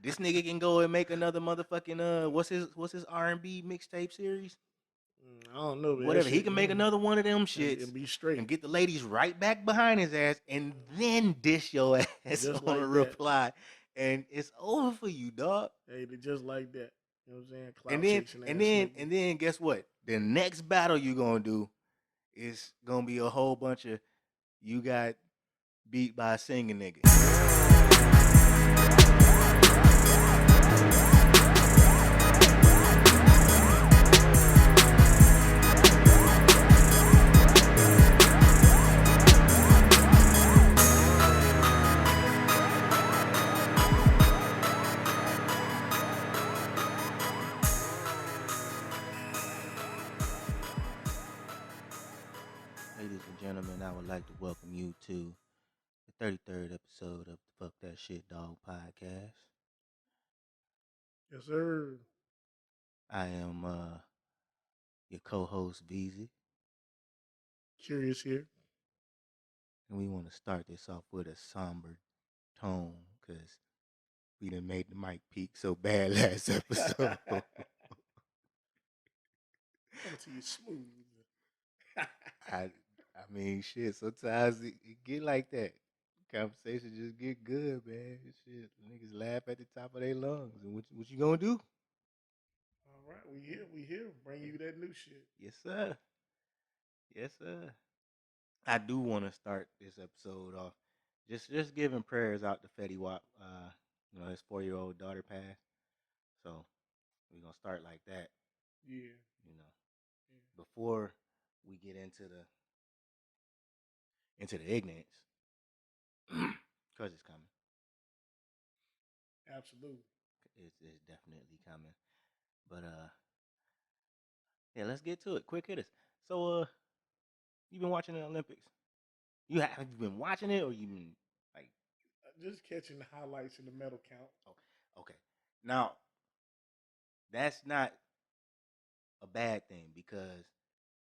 This nigga can go and make another motherfucking what's his R&B mixtape series? I don't know, man. Whatever. He can make another one of them shits and be straight and get the ladies right back behind his ass and then dish your ass just on like a that. reply. And it's over for you, dog. Hey, they just like that. You know what I'm saying? Clout And chasing and then guess what? The next battle you gonna do is gonna be a whole bunch of you got beat by a singing nigga. Ladies and gentlemen, I would like to welcome you to the 33rd episode of the Fuck That Shit Dog podcast. Yes, sir. I am your co-host Veezy, Curious here. and we want to start this off with a somber tone because we done made the mic peak so bad last episode. Coming to you smooth. I mean, shit. Sometimes it get like that. Conversation just get good, man. Shit, niggas laugh at the top of their lungs. And what you gonna do? All right, we here. Bring you that new shit. Yes, sir. Yes, sir. I do want to start this episode off just giving prayers out to Fetty Wap. His 4-year-old daughter passed. So we're gonna start like that. Yeah. Before we get into the ignorance, because it's coming. Absolutely. It's definitely coming. But yeah, let's get to it. Quick hitters. So you been watching the Olympics? Have you been watching it, or you been like just catching the highlights and the medal count? Okay. Now that's not a bad thing because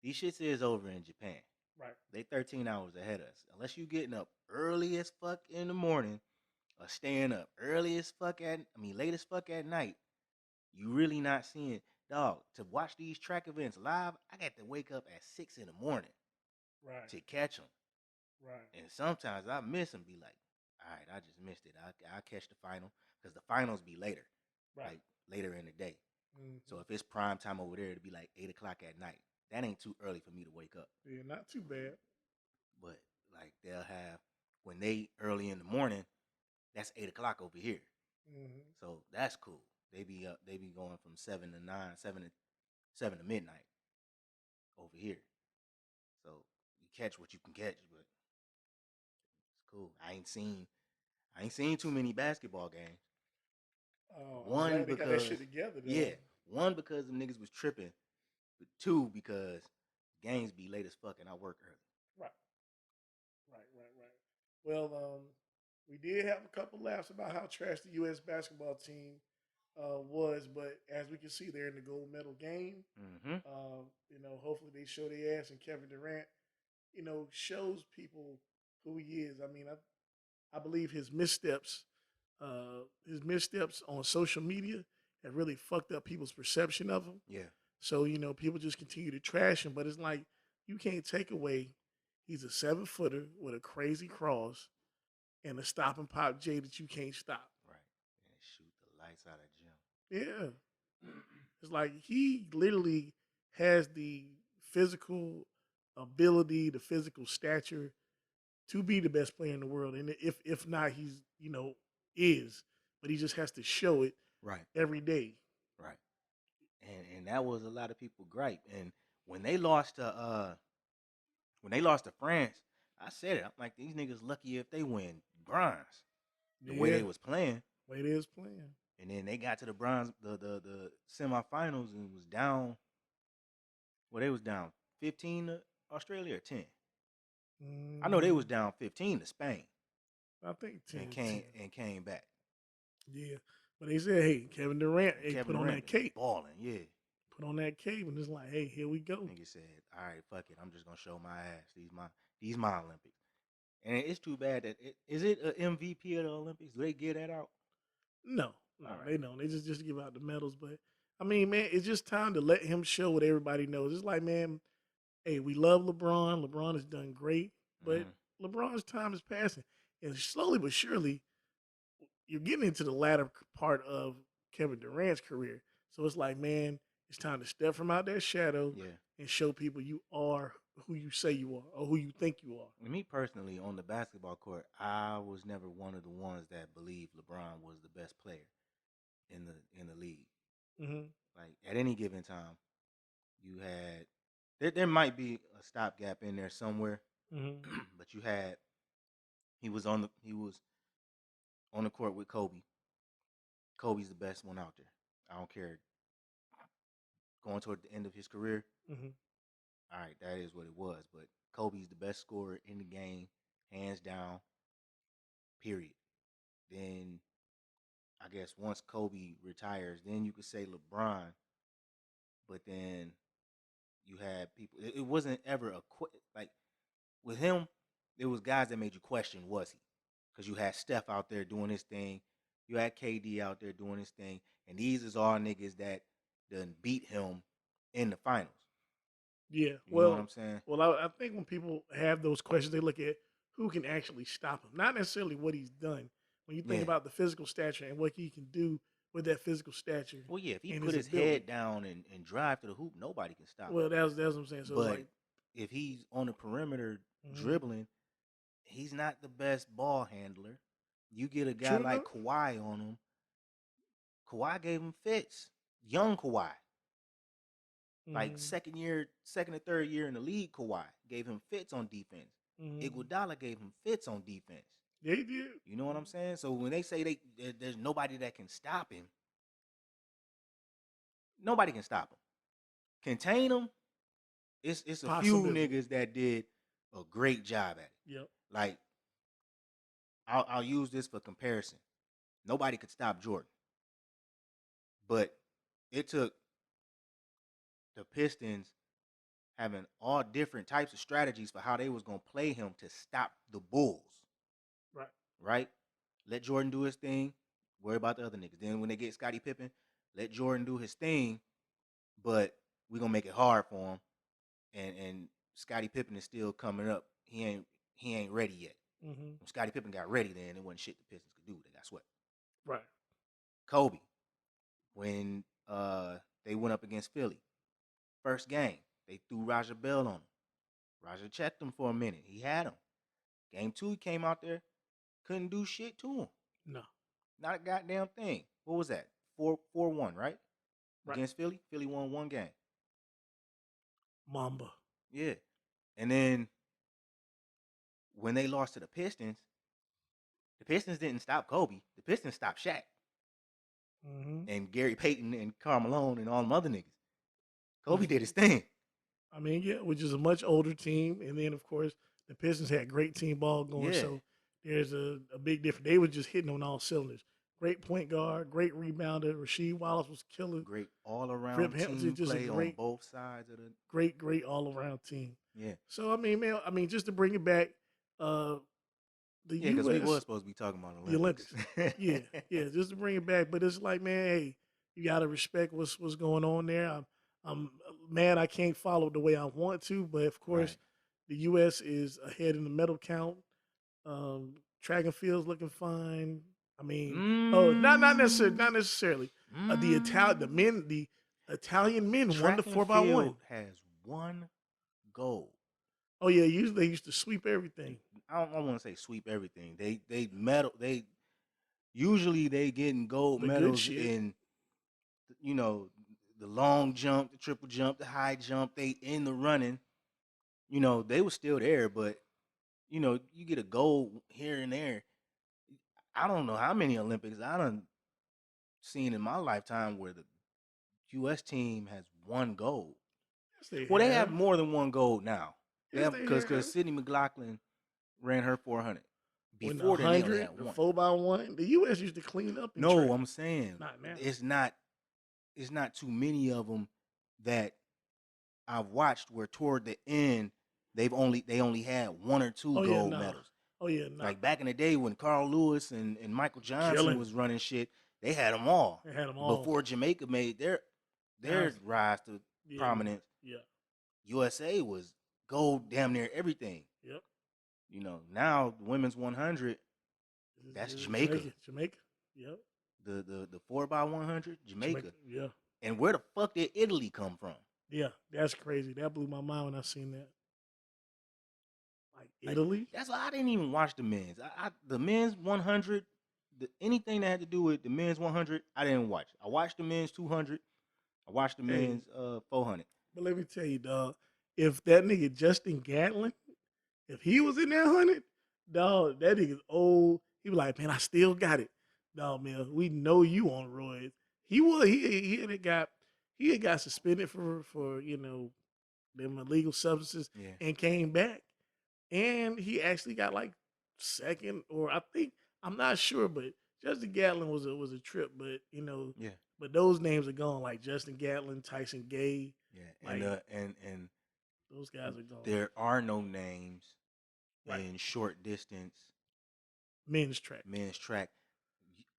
these shits is over in Japan. Right. They 13 hours ahead of us. Unless you getting up early as fuck in the morning or staying up early as fuck late as fuck at night, you really not seeing, dog, to watch these track events live, I got to wake up at 6 in the morning. Right. To catch them. Right. And sometimes I miss them, be like, all right, I just missed it. I'll catch the final because the finals be later. Right. Like later in the day. Mm-hmm. So if it's prime time over there, it'd be like 8 o'clock at night. That ain't too early for me to wake up. Yeah, not too bad. But like they'll have, when they early in the morning, that's 8 o'clock over here. Mm-hmm. So that's cool. They be going from 7 to 9, 7 to midnight over here. So you catch what you can catch, but it's cool. I ain't seen too many basketball games. One because they got that shit together. Though. Yeah, one because the niggas was tripping, but two because games be late as fuck and I work early. Right. Well, we did have a couple laughs about how trash the U.S. basketball team was, but as we can see, they're in the gold medal game. Mm-hmm. Hopefully they show their ass, and Kevin Durant, shows people who he is. I mean, I believe his missteps on social media have really fucked up people's perception of him. Yeah. So, people just continue to trash him, but it's like you can't take away he's a 7-footer with a crazy cross and a stop and pop J that you can't stop. Right. And shoot the lights out of gym. Yeah. It's like he literally has the physical ability, the physical stature to be the best player in the world. And if not, he's, is. But he just has to show it every day. Right. And that was a lot of people gripe. And when they lost to France, I said it. I'm like, these niggas lucky if they win bronze. The way they was playing. And then they got to the bronze, the semifinals and was down. Well, they was down 15 to Australia or 10. I know they was down 15 to Spain. I think 10. And came back. Yeah. But they said, hey, Kevin Durant, put on that cape. Balling, yeah. Put on that cape and it's like, hey, here we go. Nigga said, all right, fuck it. I'm just gonna show my ass. These my Olympics. And it's too bad that is it an MVP of the Olympics? Do they get that out? No. No, All right. they don't. They just give out the medals. But I mean, man, it's just time to let him show what everybody knows. It's like, man, hey, we love LeBron. LeBron has done great, but Mhm. LeBron's time is passing, and slowly but surely, you're getting into the latter part of Kevin Durant's career. So it's like, man, it's time to step from out that shadow Yeah. and show people you are who you say you are or who you think you are. Me personally, on the basketball court, I was never one of the ones that believed LeBron was the best player in the league. Mm-hmm. Like at any given time, you had there might be a stopgap in there somewhere, Mm-hmm. but you had he was on the court with Kobe. Kobe's the best one out there. I don't care. Going toward the end of his career, Mm-hmm. all right, that is what it was. But Kobe's the best scorer in the game, hands down. Period. Then I guess once Kobe retires, then you could say LeBron. But then you had people. It wasn't ever like with him. There was guys that made you question, was he? Because you had Steph out there doing his thing, you had KD out there doing his thing, and these is all niggas that done beat him in the finals. Yeah. You know what I'm saying? I think when people have those questions, they look at who can actually stop him, not necessarily what he's done. When you think Yeah. about the physical stature and what he can do with that physical stature Well, yeah. If he and put his his ability. head down and drive to the hoop, nobody can stop him. Well, that's what I'm saying. So it's But like, if he's on the perimeter mhm. dribbling, he's not the best ball handler. You get a guy True like enough. Kawhi on him. Kawhi gave him fits. Young Kawhi, like Mm-hmm. second or third year in the league, Kawhi gave him fits on defense. Mm-hmm. Iguodala gave him fits on defense. Yeah, he did. You know what I'm saying? So when they say there's nobody that can stop him, nobody can stop him. Contain him. It's a few Possibility. niggas that did a great job at it. Yep. Like I'll use this for comparison. Nobody could stop Jordan, but it took the Pistons having all different types of strategies for how they was gonna play him to stop the Bulls. Right. Right? Let Jordan do his thing. Worry about the other niggas. Then when they get Scottie Pippen, let Jordan do his thing, but we gonna make it hard for him. And Scottie Pippen is still coming up. He ain't ready yet. Mm-hmm. When Scottie Pippen got ready, then it wasn't shit the Pistons could do. They got swept. Right. Kobe, when they went up against Philly, first game, they threw Raja Bell on him. Raja checked him for a minute. He had him. Game 2, he came out there, couldn't do shit to him. No. Not a goddamn thing. What was that? 4-1, right? Right. Against Philly. Philly won one game. Mamba. Yeah. And then when they lost to the Pistons didn't stop Kobe. The Pistons stopped Shaq. Mm-hmm. And Gary Payton and Karl Malone and all them other niggas. Kobe did his thing. I mean, yeah, which is a much older team. And then, of course, the Pistons had great team ball going. Yeah. So there's a big difference. They were just hitting on all cylinders. Great point guard, great rebounder. Rasheed Wallace was killer. Great all-around Rip Hamilton, team just a play on great, both sides of the... great all-around team. Yeah. So, I mean, man, just to bring it back, the Yeah, because we U.S. was supposed to be talking about The Olympics. Yeah, just to bring it back. But it's like, man, hey, you got to respect what's going on there. I'm mad I can't follow the way I want to, but of course, Right. the U.S. is ahead in the medal count. Track and field's looking fine. I mean, not necessarily. The Italian men won the Track and 4x1. field has one goal. Oh yeah, usually they used to sweep everything. I don't want to say sweep everything. They medal. They usually they getting gold The good medals shit. in, you know, the long jump, the triple jump, the high jump. They in the running. You know, they were still there, but you know, you get a gold here and there. I don't know how many Olympics I done seen in my lifetime where the U.S. team has won gold. Yes, they Well, they have. have more than one gold now. They Yes, have they because have. Sydney McLaughlin ran her 400. When Before then, they only 100, had the one. 4x1, the U.S. used to clean up. In track. No, I'm saying Not now. it's not too many of them that I've watched where toward the end they only had one or two Oh, gold yeah, nah. medals. Oh yeah, no. Like back in the day when Carl Lewis and Michael Johnson Killing. was running shit, They had them all. They had them all. Before Jamaica made their rise to prominence. Yeah. USA was gold damn near everything. Yep. You know, now the women's 100, that's Jamaica. Jamaica. Yep. The 4x100, Jamaica. Yeah. And where the fuck did Italy come from? Yeah, that's crazy. That blew my mind when I seen that. Like Italy. That's why I didn't even watch the men's. The men's 100, anything that had to do with the men's 100, I didn't watch. I watched the men's 200. I watched the men's 400. But let me tell you, dog, if that nigga Justin Gatlin, if he was in that 100, dog, that nigga's old. He was like, man, I still got it. Dog, man, we know you on roids. He had got suspended for you know, them illegal substances and came back. And he actually got like second, or I think, I'm not sure, but Justin Gatlin was a trip, but you know, but those names are gone, like Justin Gatlin, Tyson Gay. Yeah, like, and those guys are gone. There are no names in short distance men's track.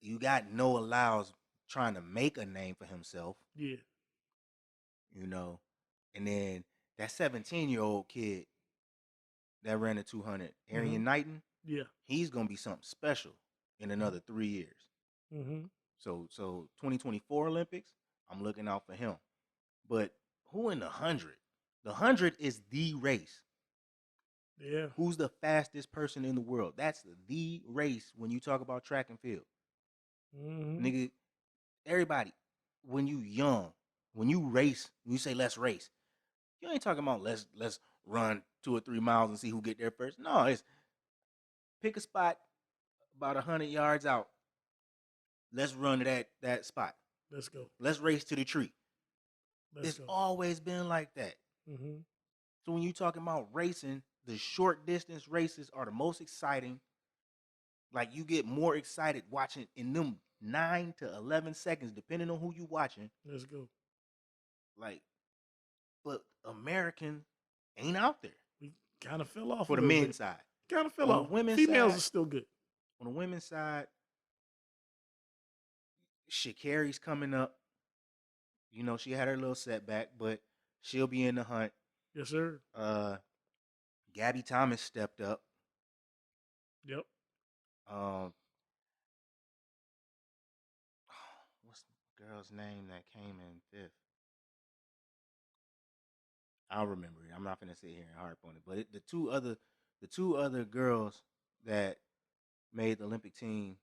You got Noah Lyles trying to make a name for himself. Yeah. You know, and then that 17-year-old kid that ran the 200, Arian Knighton. Yeah. He's gonna be something special in another 3 years. Mm-hmm. So 2024 Olympics, I'm looking out for him. But who in the 100? The 100 is the race. Yeah. Who's the fastest person in the world? That's the race when you talk about track and field. Mm-hmm. Nigga, everybody, when you young, when you race, when you say let's race, you ain't talking about let's run 2 or 3 miles and see who get there first. No, it's pick a spot about 100 yards out. Let's run to that spot. Let's go. Let's race to the tree. It's always been like that. Mm-hmm. So when you talking about racing, the short distance races are the most exciting. Like you get more excited watching in them 9 to 11 seconds, depending on who you watching. Let's go. Like, but American ain't out there. We kind of fell off for the men's side. Kind of fell off. The women's Females side, are still good. On the women's side, Sha'Carri's coming up. You know, she had her little setback, but she'll be in the hunt. Yes, sir. Gabby Thomas stepped up. Yep. What's the girl's name that came in 5th? I'll remember it. I'm not gonna sit here and harp on it. But the two other girls that made the Olympic team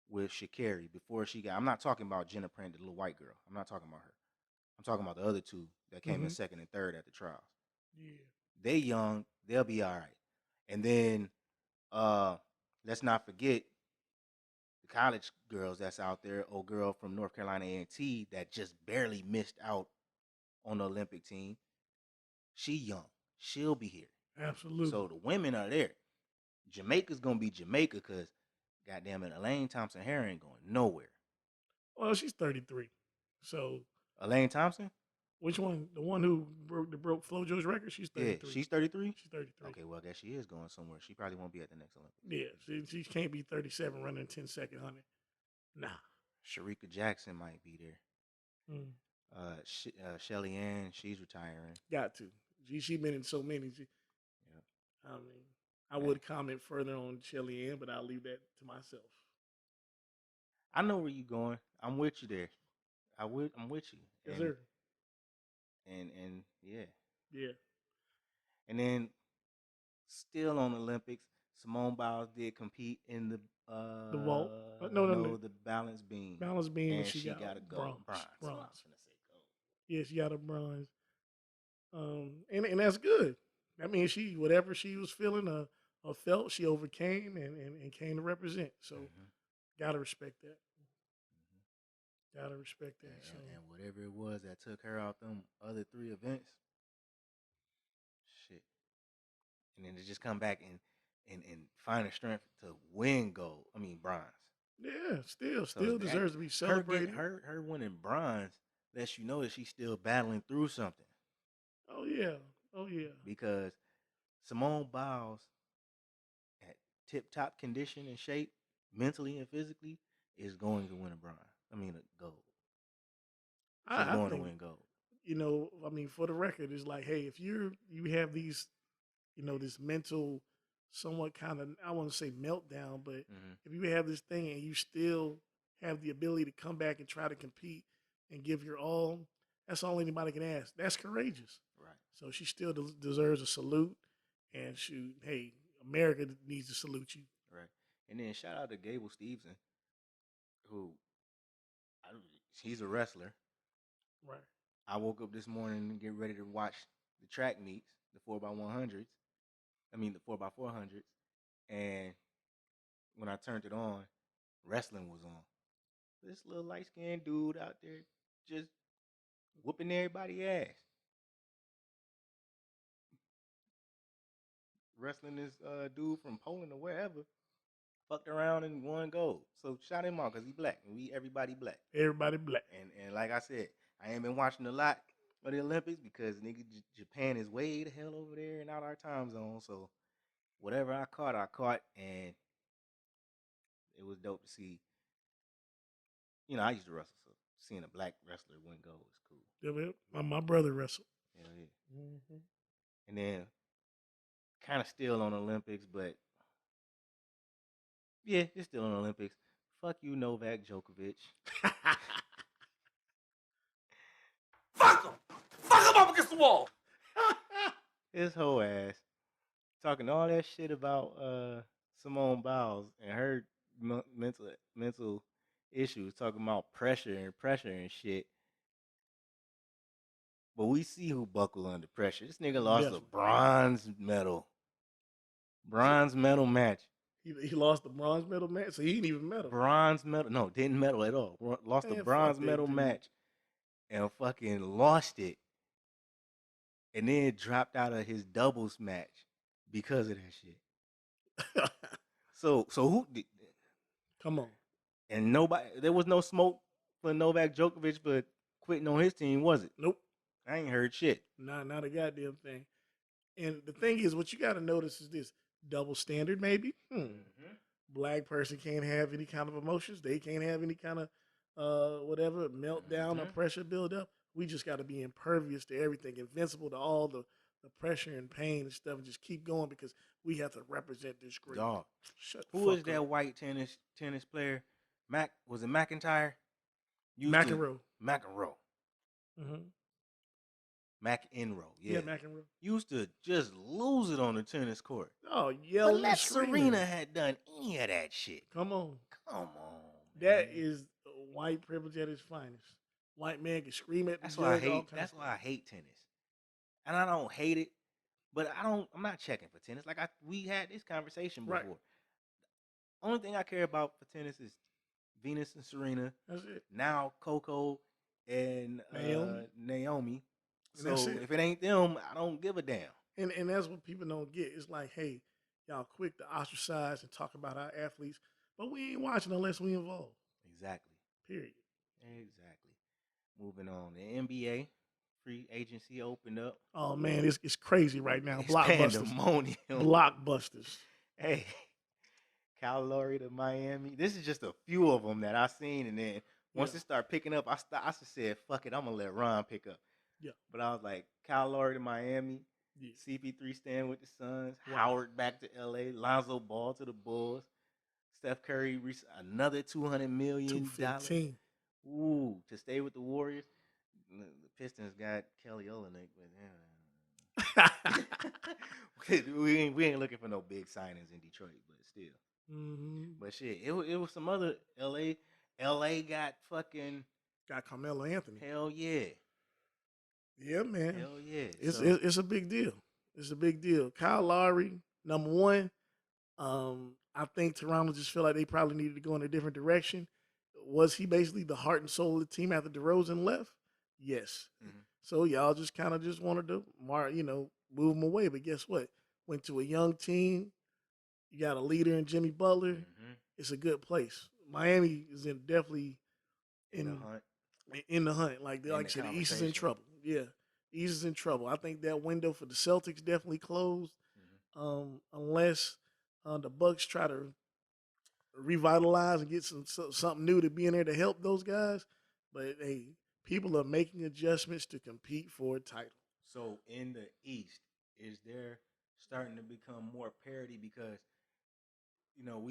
with Sha'Carri before she got. I'm not talking about Jenna Prant, the little white girl. I'm not talking about her. I'm talking about the other two that came in 2nd and 3rd at the trials. Yeah. They young. They'll be all right. And then let's not forget the college girls that's out there. Old girl from North Carolina A&T that just barely missed out on the Olympic team. She young. She'll be here. Absolutely. So the women are there. Jamaica's going to be Jamaica because, goddamn it, Elaine Thompson-Herring ain't going nowhere. Well, she's 33. So Elaine Thompson? Which one? The one who broke FloJo's record? She's 33. Yeah, she's 33? She's 33. Okay, well, I guess she is going somewhere. She probably won't be at the next Olympics. Yeah, she can't be 37 running a 10-second 100. Nah. Sharika Jackson might be there. Shelly Ann, she's retiring. Got to. She been in so many. I mean, I would comment further on Shelly Ann, but I'll leave that to myself. I know where you're going. I'm with you there. I'm with you. Yes, sir. And yeah. Yeah. And then still on the Olympics, Simone Biles did compete in the vault. No, the balance beam. Balance beam, and she got a gold. Bronze. Yeah, she got a bronze. And that's good. I mean, whatever she was feeling or felt, she overcame and came to represent. So, gotta respect that. Gotta respect that. And whatever it was that took her out them other 3 events, shit. And then to just come back and find the strength to win gold. I mean bronze. Yeah, still deserves to be celebrated. Her winning bronze lets you know that she's still battling through something. Oh yeah. Because Simone Biles, at tip-top condition and shape, mentally and physically, is going to win a bronze. I mean, a gold. She's I going to think, win gold. I mean, for the record, it's like, hey, if you have these, this mental, somewhat kind of, I want to say meltdown, but if you have this thing and you still have the ability to come back and try to compete and give your all, that's all anybody can ask. That's courageous. Right. So she still deserves a salute. And shoot, hey, America needs to salute you. Right. And then shout out to Gable Stevenson, who he's a wrestler. Right. I woke up this morning and get ready to watch the track meets, the 4x100s. I mean, the 4x400s. And when I turned it on, wrestling was on. This little light skinned dude out there just whooping everybody's ass. Wrestling this dude from Poland or wherever fucked around and won gold. So shout him out because he black and we everybody black. Everybody black. And like I said, I ain't been watching a lot of the Olympics because nigga Japan is way the hell over there and out our time zone. So whatever I caught, and it was dope to see. I used to wrestle, so seeing a black wrestler win gold is cool. Yeah, my brother wrestled. Hell yeah. Mm-hmm. And then kind of still on Olympics, but yeah, it's still on Olympics. Fuck you, Novak Djokovic. Fuck him! Fuck him up against the wall! His whole ass talking all that shit about Simone Biles and her mental issues, talking about pressure and shit. But we see who buckled under pressure. This nigga lost a bronze medal match. He lost the bronze medal match, so he didn't even medal. Bronze medal. No, didn't medal at all. Lost a bronze medal match and fucking lost it. And then dropped out of his doubles match because of that shit. So who did? Come on. And there was no smoke for Novak Djokovic for quitting on his team, was it? Nope. I ain't heard shit. Not a goddamn thing. And the thing is, what you got to notice is this double standard, maybe. Black person can't have any kind of emotions. They can't have any kind of whatever meltdown or pressure build up. We just got to be impervious to everything, invincible to all the pressure and pain and stuff, and just keep going because we have to represent this group. Dog. Who is that white tennis player? Was it McIntyre? McEnroe. Mm-hmm. McEnroe, yeah. McEnroe. Used to just lose it on the tennis court. Oh, yelling. But Serena had done any of that shit. Come on. Man. That is white privilege at its finest. White man can scream at the judge. That's why I hate tennis. And I don't hate it, but I'm not checking for tennis. Like we had this conversation before. Right. Only thing I care about for tennis is Venus and Serena. That's it. Now Coco and Naomi. So if it ain't them, I don't give a damn. And that's what people don't get. It's like, hey, y'all quick to ostracize and talk about our athletes, but we ain't watching unless we involved. Exactly. Period. Exactly. Moving on. The NBA free agency opened up. Oh man, it's crazy right now. Blockbusters. Blockbusters. Hey, Kyle Lowry to Miami. This is just a few of them that I seen, and then once it started picking up, I just said, "Fuck it, I'm gonna let Ron pick up." Yeah. But I was like, Kyle Lowry to Miami, CP3 staying with the Suns, Howard back to LA, Lonzo Ball to the Bulls, Steph Curry another $200 million. $215. Ooh, to stay with the Warriors. The Pistons got Kelly Olynyk, but we ain't looking for no big signings in Detroit, but still. Mm-hmm. But shit, it was some other LA got Carmelo Anthony. Hell yeah. Yeah, man. Hell yeah. It's a big deal. It's a big deal. Kyle Lowry, number one. I think Toronto just feel like they probably needed to go in a different direction. Was he basically the heart and soul of the team after DeRozan left? Yes. Mm-hmm. So y'all just kind of just wanted to, move him away. But guess what? Went to a young team. You got a leader in Jimmy Butler. Mm-hmm. It's a good place. Miami is definitely in the hunt. In the hunt, like I said, the East is in trouble. Yeah, East is in trouble. I think that window for the Celtics definitely closed, unless the Bucks try to revitalize and get something new to be in there to help those guys. But hey, people are making adjustments to compete for a title. So in the East, is there starting to become more parity because you know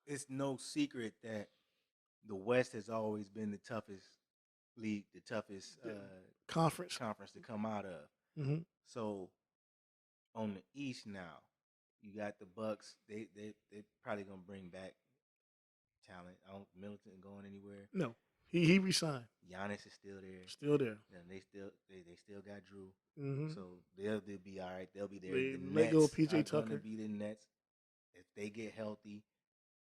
it's no secret that the West has always been the toughest league, the toughest Conference. conference to come out of. Mm-hmm. So on the East now, you got the Bucks. They probably gonna bring back talent. I don't Middleton going anywhere. No, he resigned. Giannis is still there. Still there. And they still got Drew. Mm-hmm. So they'll be all right. They'll be there. They The let go of Nets PJ are Tucker. gonna be the Nets. If they get healthy,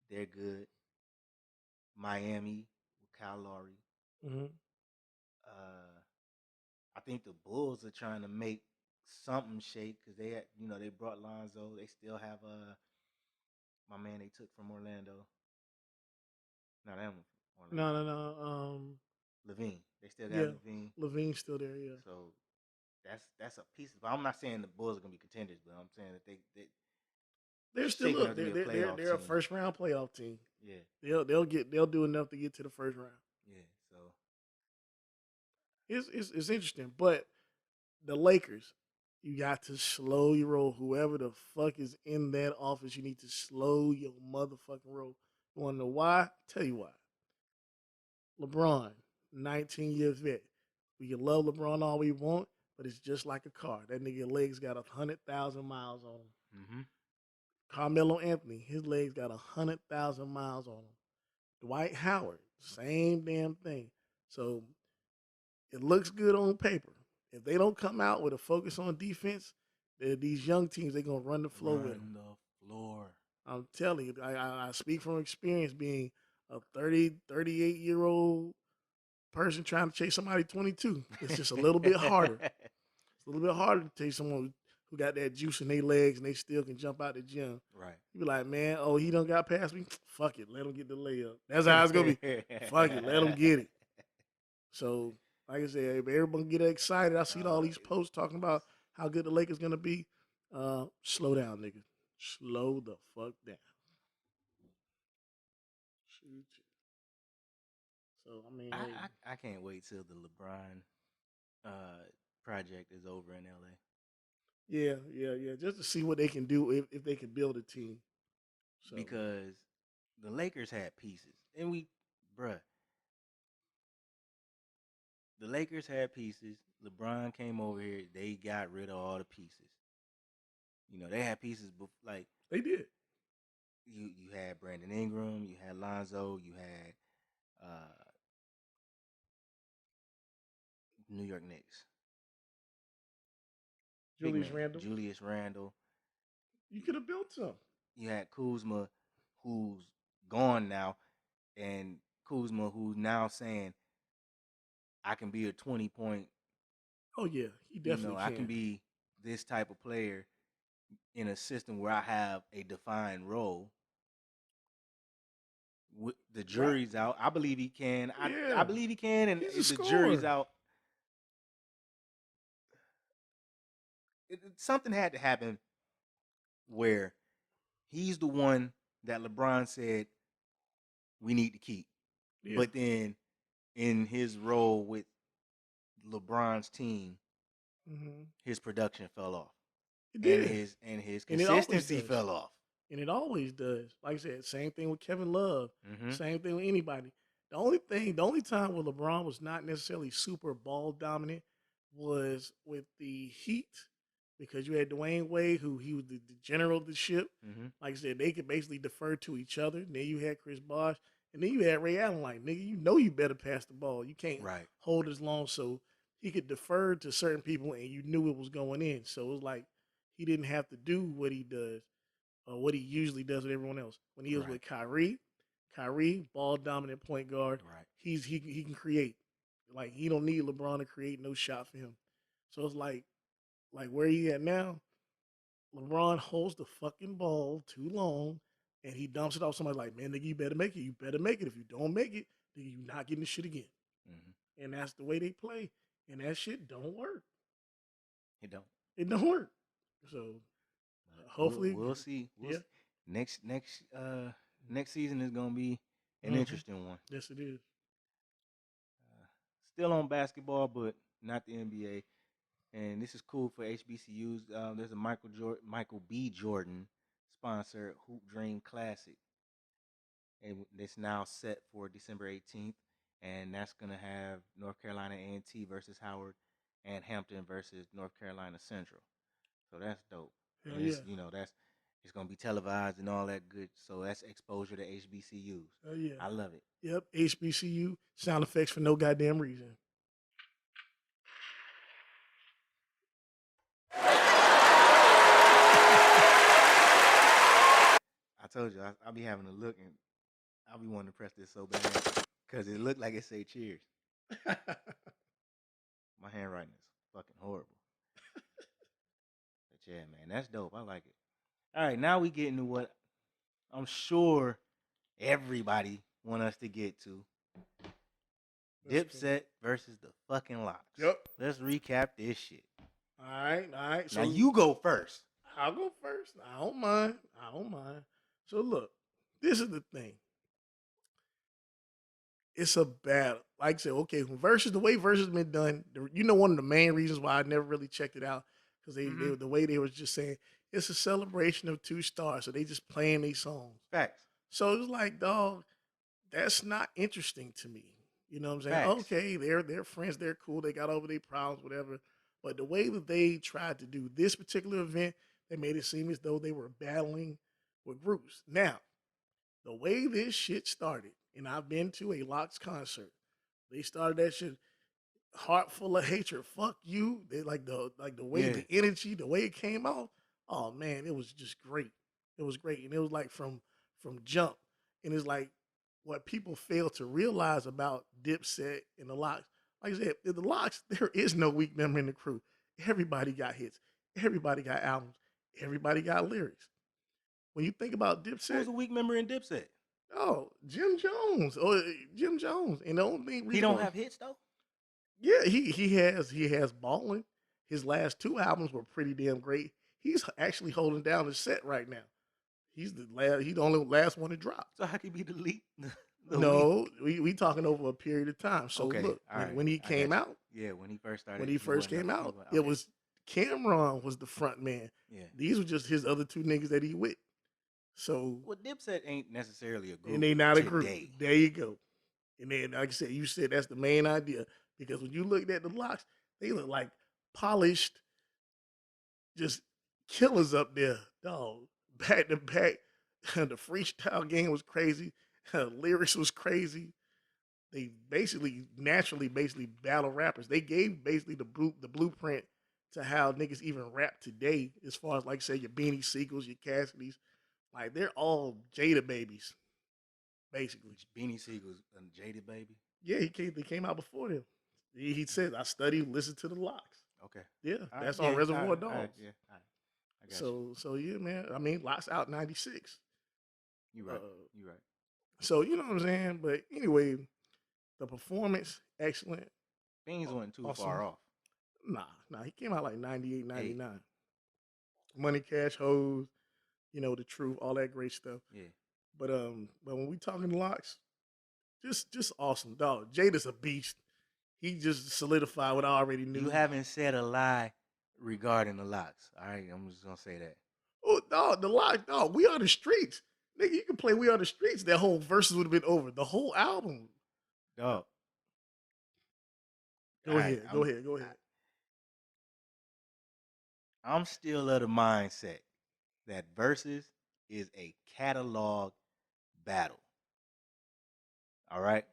they're good. Miami with Kyle Lowry. Mm-hmm. I think the Bulls are trying to make something shake because they brought Lonzo. They still have my man they took from Orlando. No, that one from Orlando. No. Levine. They still got Yeah, Levine. Levine's still there. Yeah. So that's a piece. But I'm not saying the Bulls are gonna be contenders, but I'm saying that They're still shaping up. up to be a playoff They're a team. first round playoff team. Yeah, They'll do enough to get to the first round. yeah. So It's interesting, but the Lakers, you got to slow your roll. Whoever the fuck is in that office, you need to slow your motherfucking roll. You want to know why? Tell you why. LeBron, 19 years vet. We can love LeBron all we want, but it's just like a car. That nigga legs got 100,000 miles on them. mm-hmm. Carmelo Anthony, his legs got 100,000 miles on them. Dwight Howard, same damn thing. So it looks good on paper. If they don't come out with a focus on defense, these young teams, they're going to run the floor with them. Run the floor. I'm telling you, I speak from experience being a 38-year-old person trying to chase somebody 22. It's just a little bit harder. It's a little bit harder to chase someone who got that juice in their legs and they still can jump out the gym. Right. You be like, man, oh, he done got past me? Fuck it, let him get the layup. That's how it's going to be. Fuck it, let him get it. So, like I said, if everyone get excited, I see all these posts talking about how good the Lakers going to be. Slow down, nigga. Slow the fuck down. Shoot you. So, I mean, I can't wait till the LeBron project is over in LA. Yeah. Just to see what they can do if they can build a team. So. Because the Lakers had pieces. And the Lakers had pieces. LeBron came over here. They got rid of all the pieces. They had pieces like they did. You had Brandon Ingram, you had Lonzo, you had New York Knicks. Julius Randle. You could have built some. You had Kuzma, who's gone now, and Kuzma, who's now saying, I can be a 20-point. Oh, yeah, he definitely can. I can be this type of player in a system where I have a defined role. The jury's out. I believe he can. I believe he can, and if the jury's out, something had to happen where he's the one that LeBron said we need to keep. Yeah. But then in his role with LeBron's team, his production fell off. It did. And his consistency fell off. And it always does. Like I said, same thing with Kevin Love. Mm-hmm. Same thing with anybody. The only time where LeBron was not necessarily super ball dominant was with the Heat, because you had Dwayne Wade, who he was the general of the ship. Mm-hmm. Like I said, they could basically defer to each other. And then you had Chris Bosh, and then you had Ray Allen. Like, nigga, you better pass the ball. You can't hold as long. So he could defer to certain people, and you knew it was going in. So it was like he didn't have to do what he does. What he usually does with everyone else. When he was with Kyrie, ball dominant point guard. Right. He can create. Like, he don't need LeBron to create no shot for him. So it's like where he at now, LeBron holds the fucking ball too long and he dumps it off somebody like, man, nigga, you better make it. You better make it. If you don't make it, then you're not getting the shit again. Mm-hmm. And that's the way they play. And that shit don't work. It don't. It don't work. So hopefully we'll see. Next season is gonna be an interesting one. Yes, it is. Still on basketball, but not the NBA. And this is cool for HBCUs. There's a Michael B. Jordan sponsored Hoop Dream Classic, and it's now set for December 18th, and that's gonna have North Carolina A&T versus Howard, and Hampton versus North Carolina Central. So that's dope. Hell And yeah. it's gonna be televised and all that good. So that's exposure to HBCUs. Hell yeah. I love it. Yep, HBCU sound effects for no goddamn reason. I told you I'll be having a look and I'll be wanting to press this so bad because it looked like it say cheers. My handwriting is fucking horrible. But yeah, man, that's dope. I like it. All right, now we get into what I'm sure everybody want us to get to. Dipset versus the fucking Locks. Yep. Let's recap this shit. All right. So now you go first. I'll go first. I don't mind. So look, this is the thing. It's a battle. Like I said, okay, the way versus been done, one of the main reasons why I never really checked it out, because the way they was just saying, it's a celebration of two stars, so they just playing these songs. Facts. So it was like, dog, that's not interesting to me. You know what I'm saying? Facts. Okay, they're friends, they're cool, they got over their problems, whatever. But the way that they tried to do this particular event, they made it seem as though they were battling with groups. Now, the way this shit started, and I've been to a Locks concert, they started that shit heart full of hatred. Fuck you. They like the way the energy, the way it came out. Oh man, it was just great. It was great. And it was like from jump. And it's like what people fail to realize about Dipset and the Locks. Like I said, in the Locks, there is no weak member in the crew. Everybody got hits. Everybody got albums. Everybody got lyrics. When you think about Dipset, who's a weak member in Dipset? Oh, Jim Jones. And the only thing he don't have hits though. Yeah, he has Ballin'. His last two albums were pretty damn great. He's actually holding down the set right now. He's the only last one to drop. So how can he be the lead? No, we talking over a period of time. So okay, look, right. when he came out, when he first started, it was Cameron was the front man. Yeah, these were just his other two niggas that he with. So Dipset ain't necessarily a group, and they not today. A group. There you go. And then, like I said, you said that's the main idea, because when you looked at the Locks, they look like polished, just killers up there, dog. Back to back, the freestyle game was crazy. Lyrics was crazy. They naturally battle rappers. They gave basically the blueprint to how niggas even rap today, as far as like say your Beanie Siegels, your Cassidys. Like they're all Jada babies, basically. Beanie Siegels and Jada baby. Yeah, they came out before them. He said, "I listened to the Locks." Okay. Yeah, that's on Reservoir Dogs. Yeah. I got so yeah, man. I mean, Locks out 96. You right. You right. So you know what I'm saying. But anyway, the performance excellent. Things wasn't too awesome. far off. Nah. He came out like 98, 99. Money, Cash, Hoes, The Truth, all that great stuff. Yeah. But when we talking Locks, just awesome, dog. Jada's a beast. He just solidified what I already knew. You haven't said a lie regarding the Locks. All right, I'm just gonna say that. Oh, dog, the Locks, dog. We Are the Streets, nigga. You can play We Are the Streets. That whole verses would have been over. The whole album, dog. Go ahead. I'm still of the mindset that versus is a catalog battle. All right.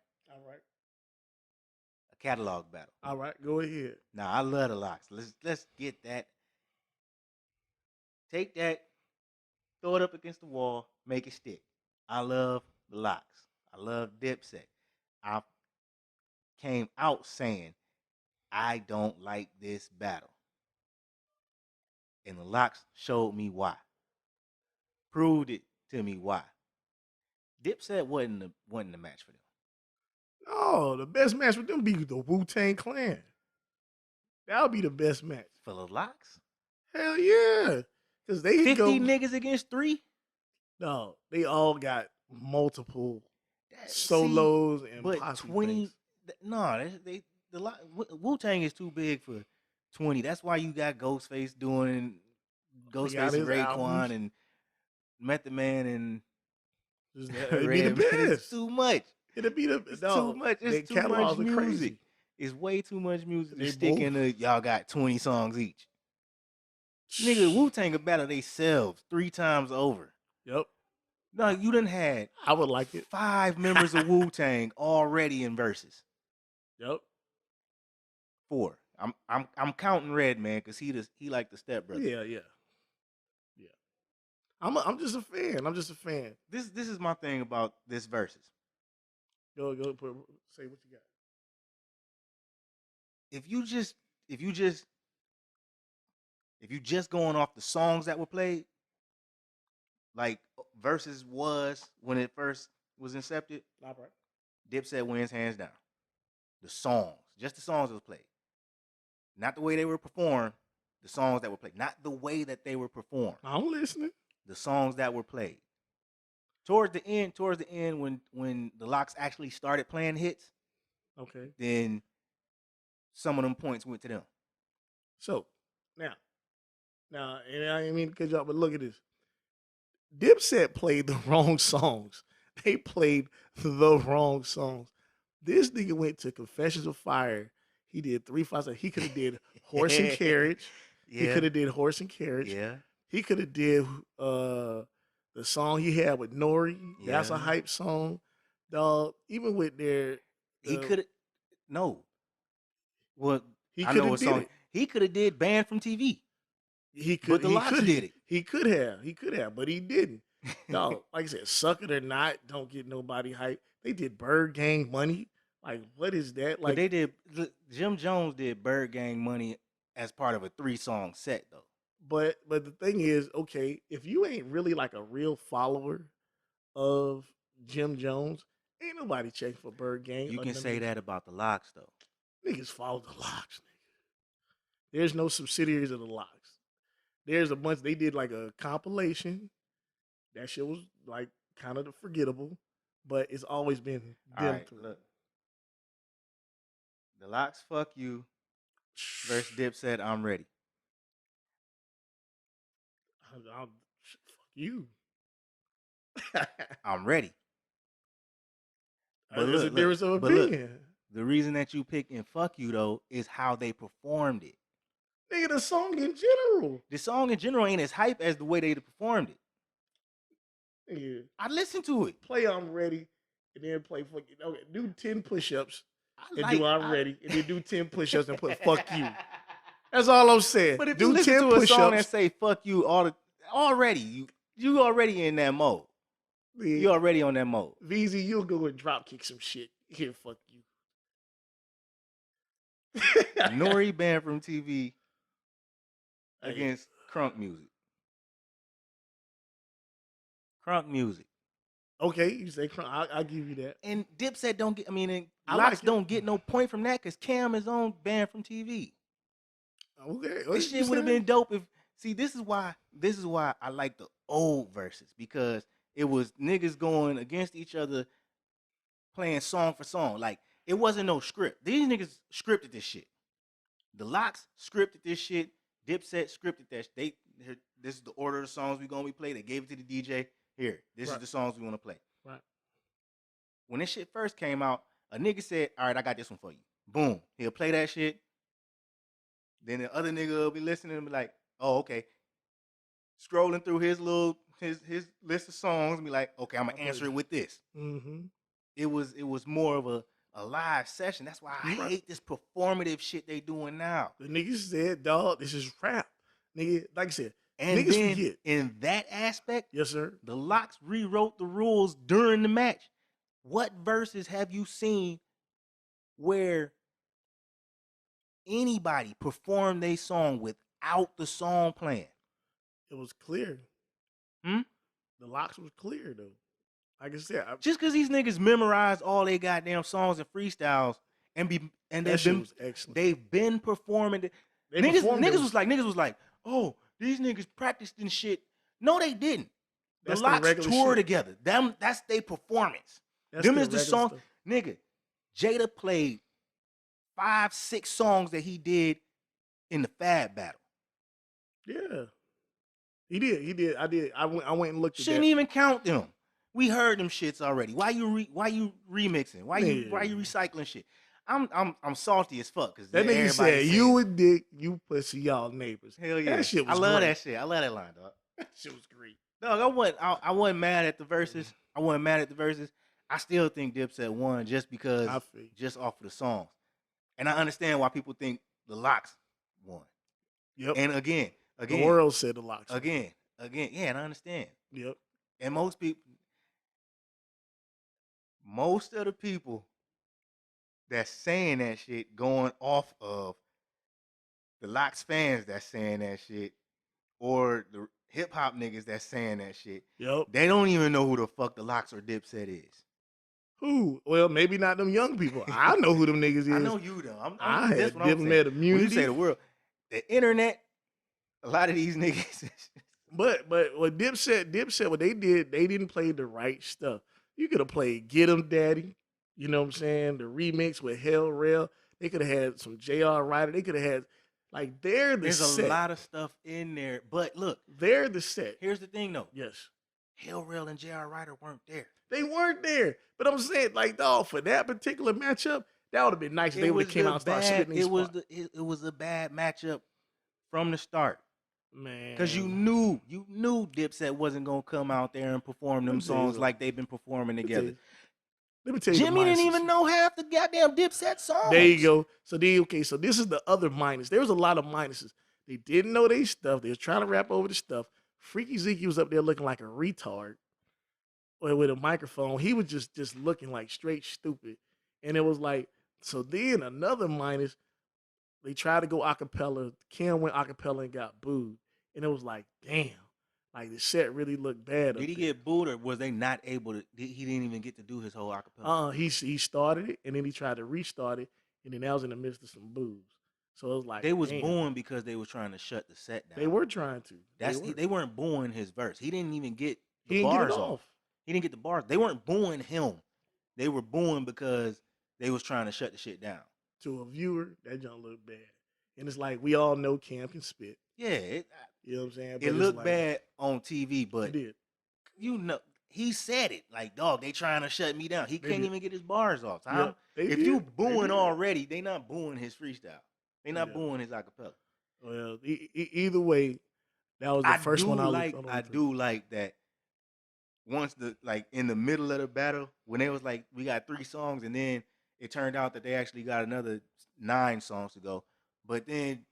A catalog battle. All right. Go ahead. Now I love the Locks. Let's get that. Take that, throw it up against the wall, make it stick. I love the Locks. I love Dipset. I came out saying I don't like this battle. And the Locks showed me why. Proved it to me why. Dipset wasn't the match for them. No, the best match with them be the Wu-Tang Clan. That would be the best match. For the Locks? Hell yeah. Because they 50 go, niggas against 3? No, they all got multiple See, solos and but posse 20, things. no, the Wu Tang is too big for 20. That's why you got He got Ghostface and his albums. Raekwon and Method Man and It'd be the Redman. It's best. too much. It'd be the It's too dog. much. Their It's too much catalogs are music. crazy. It's way too much music to They stick both. in the y'all got 20 songs each. Nigga, Wu Tang could battle themselves 3 times over. Yep. No, you done had I would like it. 5 members of Wu Tang already in verses. Yep. 4. I'm counting Redman because he like the stepbrother. Yeah. I'm just a fan. I'm just a fan. This is my thing about this verses. Go say what you got. If you just going off the songs that were played, like verses was when it first was incepted, Not right. Dipset wins hands down. The songs, just the songs that was played, not the way they were performed. The songs that were played, not the way that they were performed. I'm listening. The songs that were played. Towards the end, when the Locks actually started playing hits, Okay. then some of them points went to them. So now, and I didn't mean to cut you off, but look at this. Dipset played the wrong songs. They played the wrong songs. This nigga went to Confessions of Fire. He did 3 5. He could have did Horse and Carriage. Yeah. He could have did Horse and Carriage. Yeah. He could have did the song he had with Nori. That's a Yeah. hype song. Dog, even with their He could have no. Well, he I could know have what did song it. he could have did Banned from TV. He could But the Locks did it. He could have, but he didn't. Dog, like I said, Suck It or Not, don't get nobody hype. They did Bird Gang Money. Like, what is that? But Like, they did. Jim Jones did Bird Gang Money as part of a 3-song set though. but the thing is, okay, if you ain't really like a real follower of Jim Jones, ain't nobody checking for Bird Gang. You can say that about the Locks though. Niggas follow the Locks, nigga. There's no subsidiaries of the Locks. There's a bunch. They did like a compilation. That shit was like kind of forgettable, but it's always been All them right, three. look. The Locks, fuck you. Versus Dipset, I'm ready. Fuck you. I'm ready. But There's a look, difference of but look, opinion. the reason that you pick and fuck you though is how they performed it. Nigga, the song in general. The song in general ain't as hype as the way they performed it. Nigga, I listened to it. play I'm ready, and then play fuck you. Okay, do 10 push-ups and like- do I'm ready, and then do 10 push-ups and put fuck you. That's all I'm saying. But if do you listen 10 to a song that push-ups. say "fuck you" already you already in that mode. You already on that mode. VZ, you'll go and drop kick some shit. Here, fuck you. Nori Banned from TV against Crunk Music. Crunk Music. Okay, you say crunk. I'll give you that. And Dipset don't get. I mean, and I Locks like it. don't get no point from that because Cam is on Banned from TV. Okay, This shit would have been dope if. See, this is why I like the old verses because it was niggas going against each other, playing song for song. Like it wasn't no script. These niggas scripted this shit. The Locks scripted this shit. Dipset scripted that. This is the order of the songs we gonna be played. They gave it to the DJ. Here, this is the songs we want to play. Right. When this shit first came out, a nigga said, "All right, I got this one for you." Boom. He'll play that shit. Then the other nigga will be listening and be like, "Oh, okay." Scrolling through his list of songs and be like, "Okay, I'm gonna answer it with this." Mm-hmm. It was more of a live session. That's why I hate this performative shit they doing now. The niggas said, dog, this is rap. Nigga, like I said, And niggas then forget. in that aspect, Yes, sir. the Locks rewrote the rules during the match. What verses have you seen where anybody performed their song without the song playing? It was clear. Hmm? The Locks was clear, though. Like I said, Just because these niggas memorized all they goddamn songs and freestyles and that shit was excellent. they've been performing. They Niggas performed it. was like, oh, these niggas practiced and shit. No, they didn't. The That's the Locks regular tour shit. together. That's their performance. That's Them the is the regular song. stuff. Nigga, Jada played 5-6 songs that he did in the Fab battle. Yeah, he did. He did. I did. I went and looked at Shouldn't that. even count them. We heard them shits already. Why you remixing? Why you Yeah. recycling shit? I'm salty as fuck because That nigga everybody said, says, "You a dick, you pussy, y'all neighbors." hell yeah. That shit was I love great. that shit. I love that line, dog. That shit was great. Dog, I wasn't mad at the verses. I wasn't mad at the verses. I still think Dipset won just because I feel you. just off of the songs. And I understand why people think the Locks won. Yep. And again, The world said the Locks. again, yeah, and I understand. Yep. And most of the people that's saying that shit going off of the Locks fans that's saying that shit or the hip hop niggas that's saying that shit. Yep. They don't even know who the fuck the Locks or Dipset is. Who? Well, maybe not them young people. I know who them niggas is. I know you though. I that's had what I'm them saying. met When immunity. you say the world, the internet, a lot of these niggas. But what Dipset, what they did, they didn't play the right stuff. You could have played Get 'Em Daddy, you know what I'm saying? The remix with Hell Rail. They could have had some J.R. Ryder. They could have had, like, they're the There's set. a lot of stuff in there. But look, They're the set. here's the thing though. Yes. Hell Rail and J.R. Ryder weren't there. They weren't there. But I'm saying, like, dog, for that particular matchup, that would have been nice if they would have came out and started spitting these spots. It was a bad matchup from the start. Man. Because you knew Dipset wasn't gonna come out there and perform them Let me tell you songs something. like they've been performing together. Let me tell you the Jimmy didn't minuses. even know half the goddamn Dipset songs. There you go. So so this is the other minus. There was a lot of minuses. They didn't know they stuff. They was trying to rap over the stuff. Freaky Zeke was up there looking like a retard with a microphone. He was just looking like straight stupid. And it was like, so then another minus, they tried to go acapella. Kim went acapella and got booed. And it was like, damn, like the set really looked bad. Did he get booed or was they not able to? He didn't even get to do his whole acapella. He started it and then he tried to restart it, and then that was in the midst of some boos. So it was like They was damn. booing because they were trying to shut the set down. They were trying to. They weren't booing his verse. He didn't even get the He didn't get bars it off. off. He didn't get the bars. They weren't booing him. They were booing because they was trying to shut the shit down. To a viewer, that junk looked bad. And it's like we all know Cam can spit. Yeah, You know what I'm saying? But it it's looked like, bad on TV, It but did. you know he said it like, dog, they trying to shut me down. He They can't did. even get his bars off. Yeah, they if did. you They booing did. already, they not booing his freestyle. They not Yeah. booing his acapella. Well, either way, that was the first one I looked on. I do like that. Once in the middle of the battle, when they was like, we got 3 songs, and then it turned out that they actually got another 9 songs to go. But then,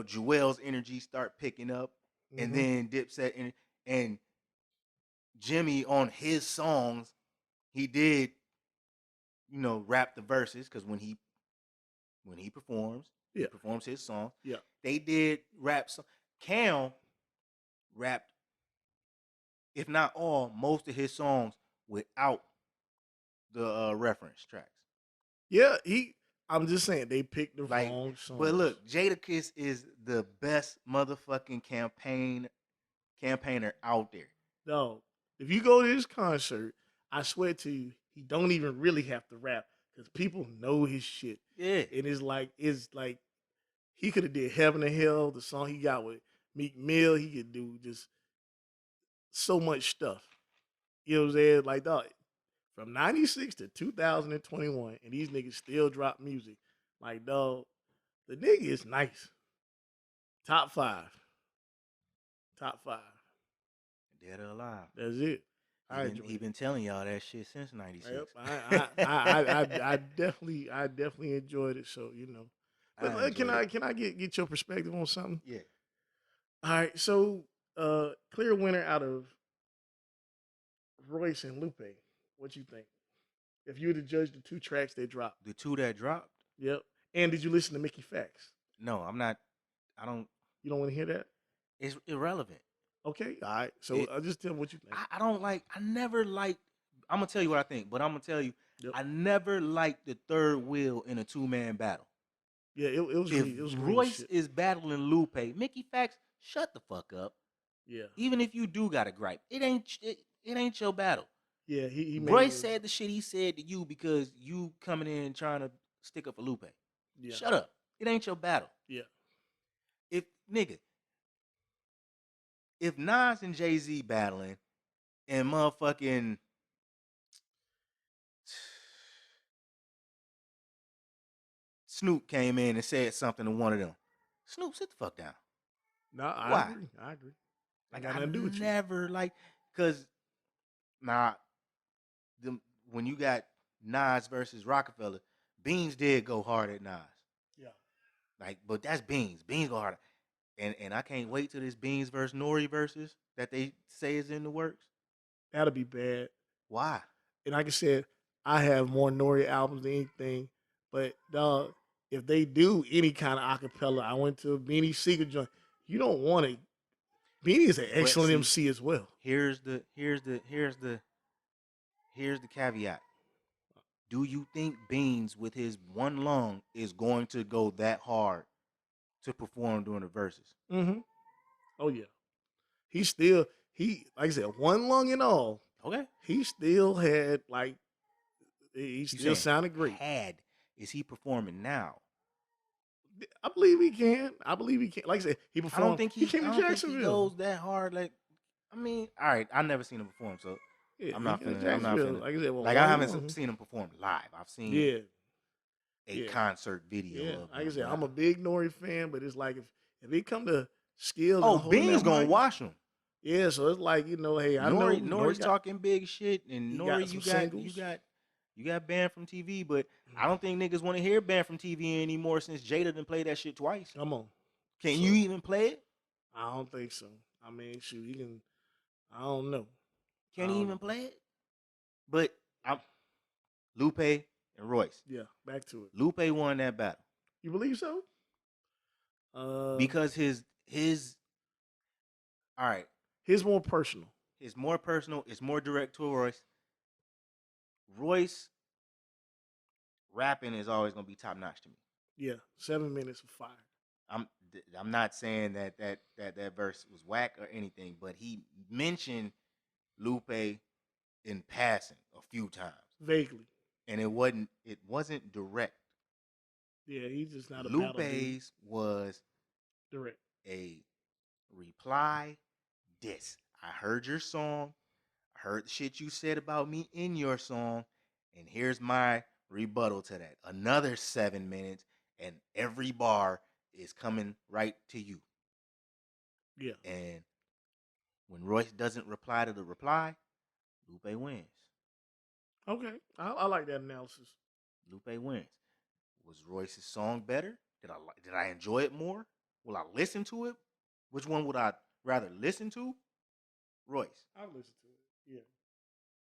Jewel's energy start picking up, and then Dipset and Jimmy on his songs, he did, rap the verses because when he performs, he Yeah. performs his song. Yeah. They did rap. Cam rapped, if not all, most of his songs without the reference tracks. Yeah, I'm just saying they picked the wrong song. But look, Jadakiss is the best motherfucking campaigner out there. No, if you go to this concert, I swear to you, he don't even really have to rap because people know his shit. Yeah. And it's like he could have did Heaven and Hell, the song he got with Meek Mill. He could do just so much stuff. You know what I'm saying? Like, dog, from 96 to 2021, and these niggas still drop music. Like, dog, the nigga is nice. Top 5. Top 5. Dead or alive. That's it. He been telling y'all that shit since '96. Yep. I definitely enjoyed it. So but can I get your perspective on something? Yeah. All right. So clear winner out of Royce and Lupe. What you think? If you were to judge the 2 tracks they dropped. The 2 that dropped? Yep. And did you listen to Mickey Facts? No, I'm not. I don't. You don't want to hear that? It's irrelevant. Okay. All right. So I'll just tell me what you think. I don't like. I never liked. I'm gonna tell you what I think, but I'm gonna tell you. Yep. I never liked the third wheel in a 2-man battle. Yeah, it was. If It was Royce shit. is battling Lupe, Mickey Facts, shut the fuck up. Yeah. Even if you do got a gripe, it ain't your battle. Yeah, he made Royce it. said the shit he said to you because you coming in trying to stick up for Lupe. Yeah. Shut up. It ain't your battle. Yeah. If Nas and Jay-Z battling and motherfucking Snoop came in and said something to one of them, Snoop, sit the fuck down. No, I Why? agree. I agree. Like, got I nothing to do with you. never like, cause when you got Nas versus Rockefeller, Beans did go hard at Nas. Yeah. Like, but that's Beans. Beans go hard. And I can't wait till this Beans versus Nori versus that they say is in the works. That'll be bad. Why? And like I said, I have more Nori albums than anything. But dog, if they do any kind of acapella, I went to a Beanie Siegel joint. You don't want to. Beanie is an But excellent see, MC as well. Here's the caveat. Do you think Beans with his one lung is going to go that hard to perform during the verses? Mm-hmm. Oh yeah. He like I said, one lung and all. Okay. He still had he You still saying sounded great. Is he performing now? I believe he can. I believe he can. Like I said, he performed. I don't think he came to think he Jacksonville. goes that hard. Like, I mean, all right, I've never seen him perform, so Yeah, I'm he not came to finna. I'm not Jacksonville. finna. Like I said, well, Like, I one haven't lung. seen him perform live. I've seen Yeah. a concert video Yeah. of Like I him. said, but I'm a big Nori fan, but it's like if he come to skills Oh, and holding Beans that gonna mic, wash him. yeah. So it's like hey, I know Nori's got, talking big shit, and he Nori, got some singles. you got banned from TV, but I don't think niggas want to hear banned from TV anymore since Jada done played that shit twice. Come on. Can So, you even play it? I don't think so. I mean, shoot, he can. I don't know. Can he even play it? But I'm Lupe and Royce. Yeah, back to it. Lupe won that battle. You believe so? Because his all right, his more personal. it's more personal, it's more direct to Royce. Royce rapping is always gonna be top notch to me. Yeah, 7 minutes of fire. I'm not saying that verse was whack or anything, but he mentioned Lupe in passing a few times. Vaguely. And it wasn't direct. Yeah, he's just not a battle dude. Lupe's was Direct. a reply diss. I heard your song. I heard the shit you said about me in your song. And here's my rebuttal to that. Another 7 minutes, and every bar is coming right to you. Yeah. And when Royce doesn't reply to the reply, Lupe wins. Okay. I like that analysis. Lupe wins. Was Royce's song better? Did I enjoy it more? Will I listen to it? Which one would I rather listen to? Royce. I'll listen to it. Yeah.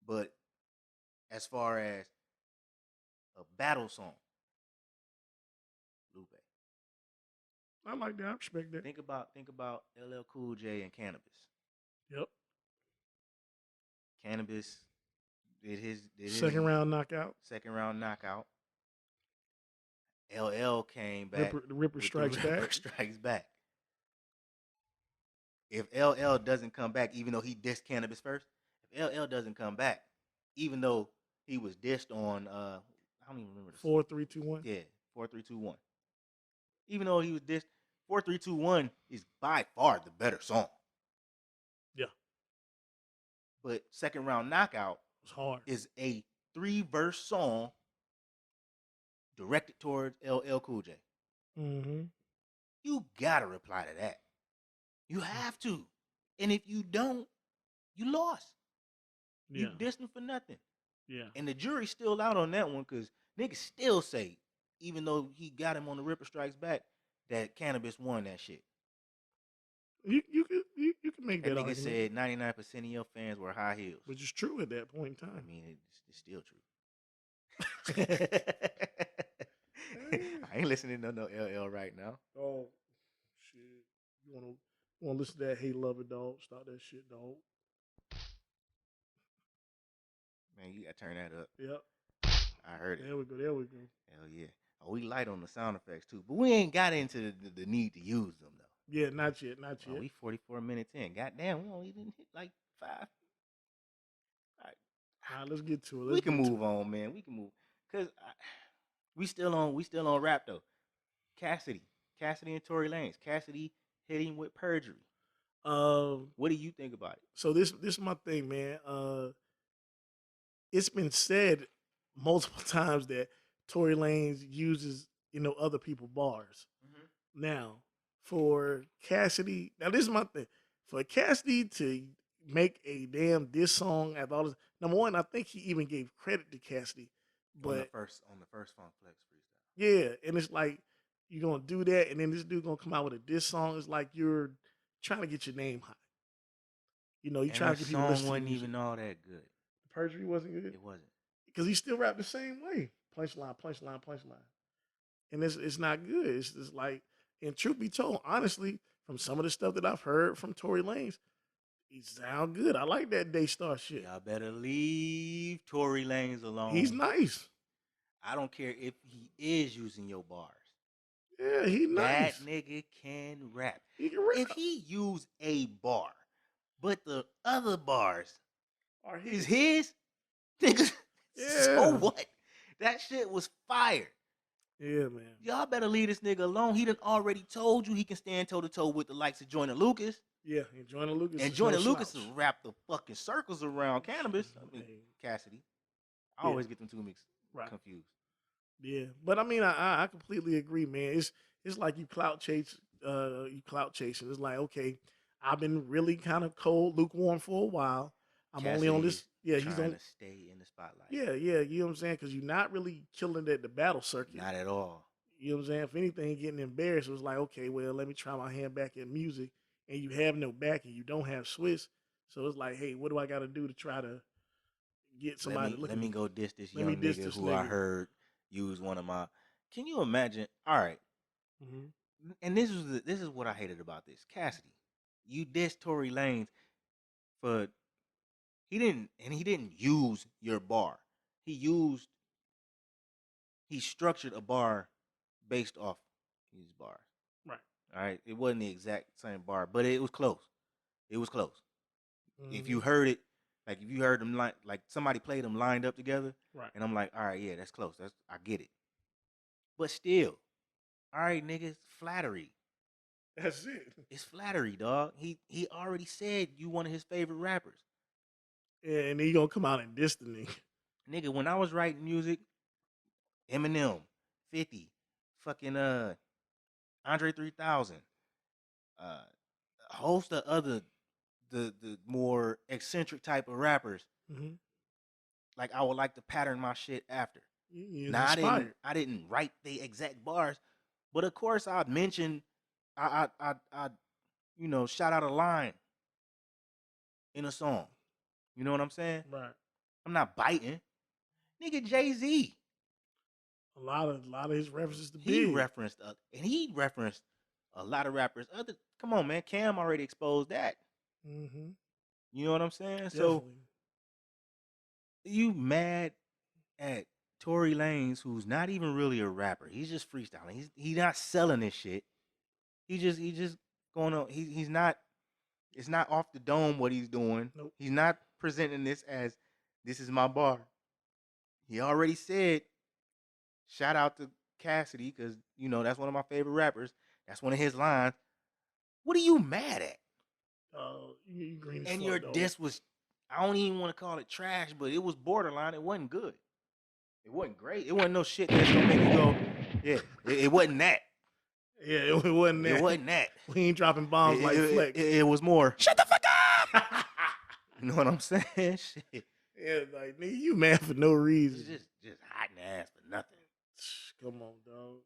But as far as a battle song, Lupe. I like that. I respect that. Think about LL Cool J and Cannabis. Yep. Cannabis did his second round knockout. Second round knockout. LL came back. The Ripper strikes back. Ripper strikes back. If LL doesn't come back, even though he dissed Cannabis first, if LL doesn't come back, even though he was dissed on I don't even remember this. 4, 3, 2, 1. Yeah, 4, 3, 2, 1. Even though he was dissed, 4, 3, 2, 1 is by far the better song. Yeah. But second round knockout It's hard. is a 3-verse song directed towards LL Cool J. Mm-hmm. You gotta reply to that. You have to. And if you don't, you lost. Yeah. You dissed him for nothing. Yeah. And the jury's still out on that one because niggas still say, even though he got him on the Ripper Strikes Back, that Cannabis won that shit. You can make that nigga argument. said 99% of your fans wear high heels. Which is true at that point in time. I mean, it's still true. I ain't listening to no LL right now. Oh, shit. You want to listen to that Hey Lover, dog? Stop that shit, dog. Man, you gotta turn that up. Yep. I heard it. There we go. Hell yeah. Oh, we light on the sound effects too, but we ain't got into the need to use them though. Yeah, not yet, not Oh, yet. we 44 minutes in. Goddamn, we only didn't hit like 5. All right. All right, let's get to it. We can move on, man. We can move. Cause we still on rap though. Cassidy and Tory Lanez. Cassidy hit him with perjury. What do you think about it? So this is my thing, man. It's been said multiple times that Tory Lanez uses, other people's bars. Mm-hmm. Now, for Cassidy, now this is my thing. For Cassidy to make a damn diss song after all this, number one, I think he even gave credit to Cassidy. But on the first Funk Flex freestyle. yeah, and it's like you're gonna do that, and then this dude gonna come out with a diss song. It's like you're trying to get your name high. You trying to get people song listening. wasn't even all that good. The perjury wasn't good. It wasn't, because he still rapped the same way. Punchline, punchline, punchline, and it's not good. It's just like, and truth be told, honestly, from some of the stuff that I've heard from Tory Lanez, he sound good. I like that Daystar shit. Y'all better leave Tory Lanez alone. He's nice. I don't care if he is using your bars. Yeah, he nice. That nigga can rap. He can rap. If he use a bar, but the other bars Are is his, nigga, Yeah. so what? That shit was fire. Yeah, man. Y'all better leave this nigga alone. He done already told you he can stand toe to toe with the likes of Joyner Lucas. Yeah, and Joyner Lucas. And is Joyner no Lucas slouch. has wrapped the fucking circles around cannabis. I mean, Cassidy. I Yeah. always get them two mixed confused. Yeah, but I mean, I completely agree, man. It's like you clout chase, chasing. It's like, okay, I've been really kind of cold, lukewarm for a while. I'm Cassidy only on this. is Yeah, he's trying on. to stay in the spotlight. Yeah, you know what I'm saying? Because you're not really killing at the battle circuit. Not at all. You know what I'm saying? If anything, getting embarrassed, it was like, okay, well, let me try my hand back at music. And you have no backing. You don't have Swiss. So it's like, hey, what do I got to do to try to get somebody? Let me go diss this Let young me diss nigga this who I nigga. heard use one of my. Can you imagine? All right. Mm-hmm. And this is what I hated about this. Cassidy, you dissed Tory Lanez for he didn't use your bar. He structured a bar based off his bars. Right. All right. It wasn't the exact same bar, but it was close. It was close. Mm-hmm. If you heard it, like if you heard them like somebody played them lined up together, right. And I'm like, all right, yeah, that's close. I get it. But still, all right, nigga, it's flattery. That's it. It's flattery, dog. He already said you one of his favorite rappers. Yeah, and then you gonna come out and diss the nigga. Nigga, when I was writing music, Eminem, 50, fucking Andre 3000, a host of other the more eccentric type of rappers. Mm-hmm. Like I would like to pattern my shit after. Now I didn't write the exact bars, but of course I mentioned I shout out a line in a song. You know what I'm saying? Right. I'm not biting. Nigga Jay-Z. A lot of his references to He Big. referenced a lot of rappers. Come on, man. Cam already exposed that. Mm-hmm. You know what I'm saying? Definitely. So you mad at Tory Lanez, who's not even really a rapper. He's just freestyling. He's not selling this shit. He just going on. He's not. It's not off the dome what he's doing. Nope. He's not presenting this as this is my bar. He already said, shout out to Cassidy because that's one of my favorite rappers. That's one of his lines. What are you mad at? You green as And fuck, your dog. diss was, I don't even want to call it trash, but it was borderline. It wasn't good. It wasn't great. It wasn't no shit that's gonna make you go, yeah. It wasn't that. Yeah, it wasn't that. It wasn't that. We ain't dropping bombs like Flex. It was more, shut the fuck up. You know what I'm saying? Shit. Yeah, like, nigga, you mad for no reason. It's just hot in the ass for nothing. Come on, dog.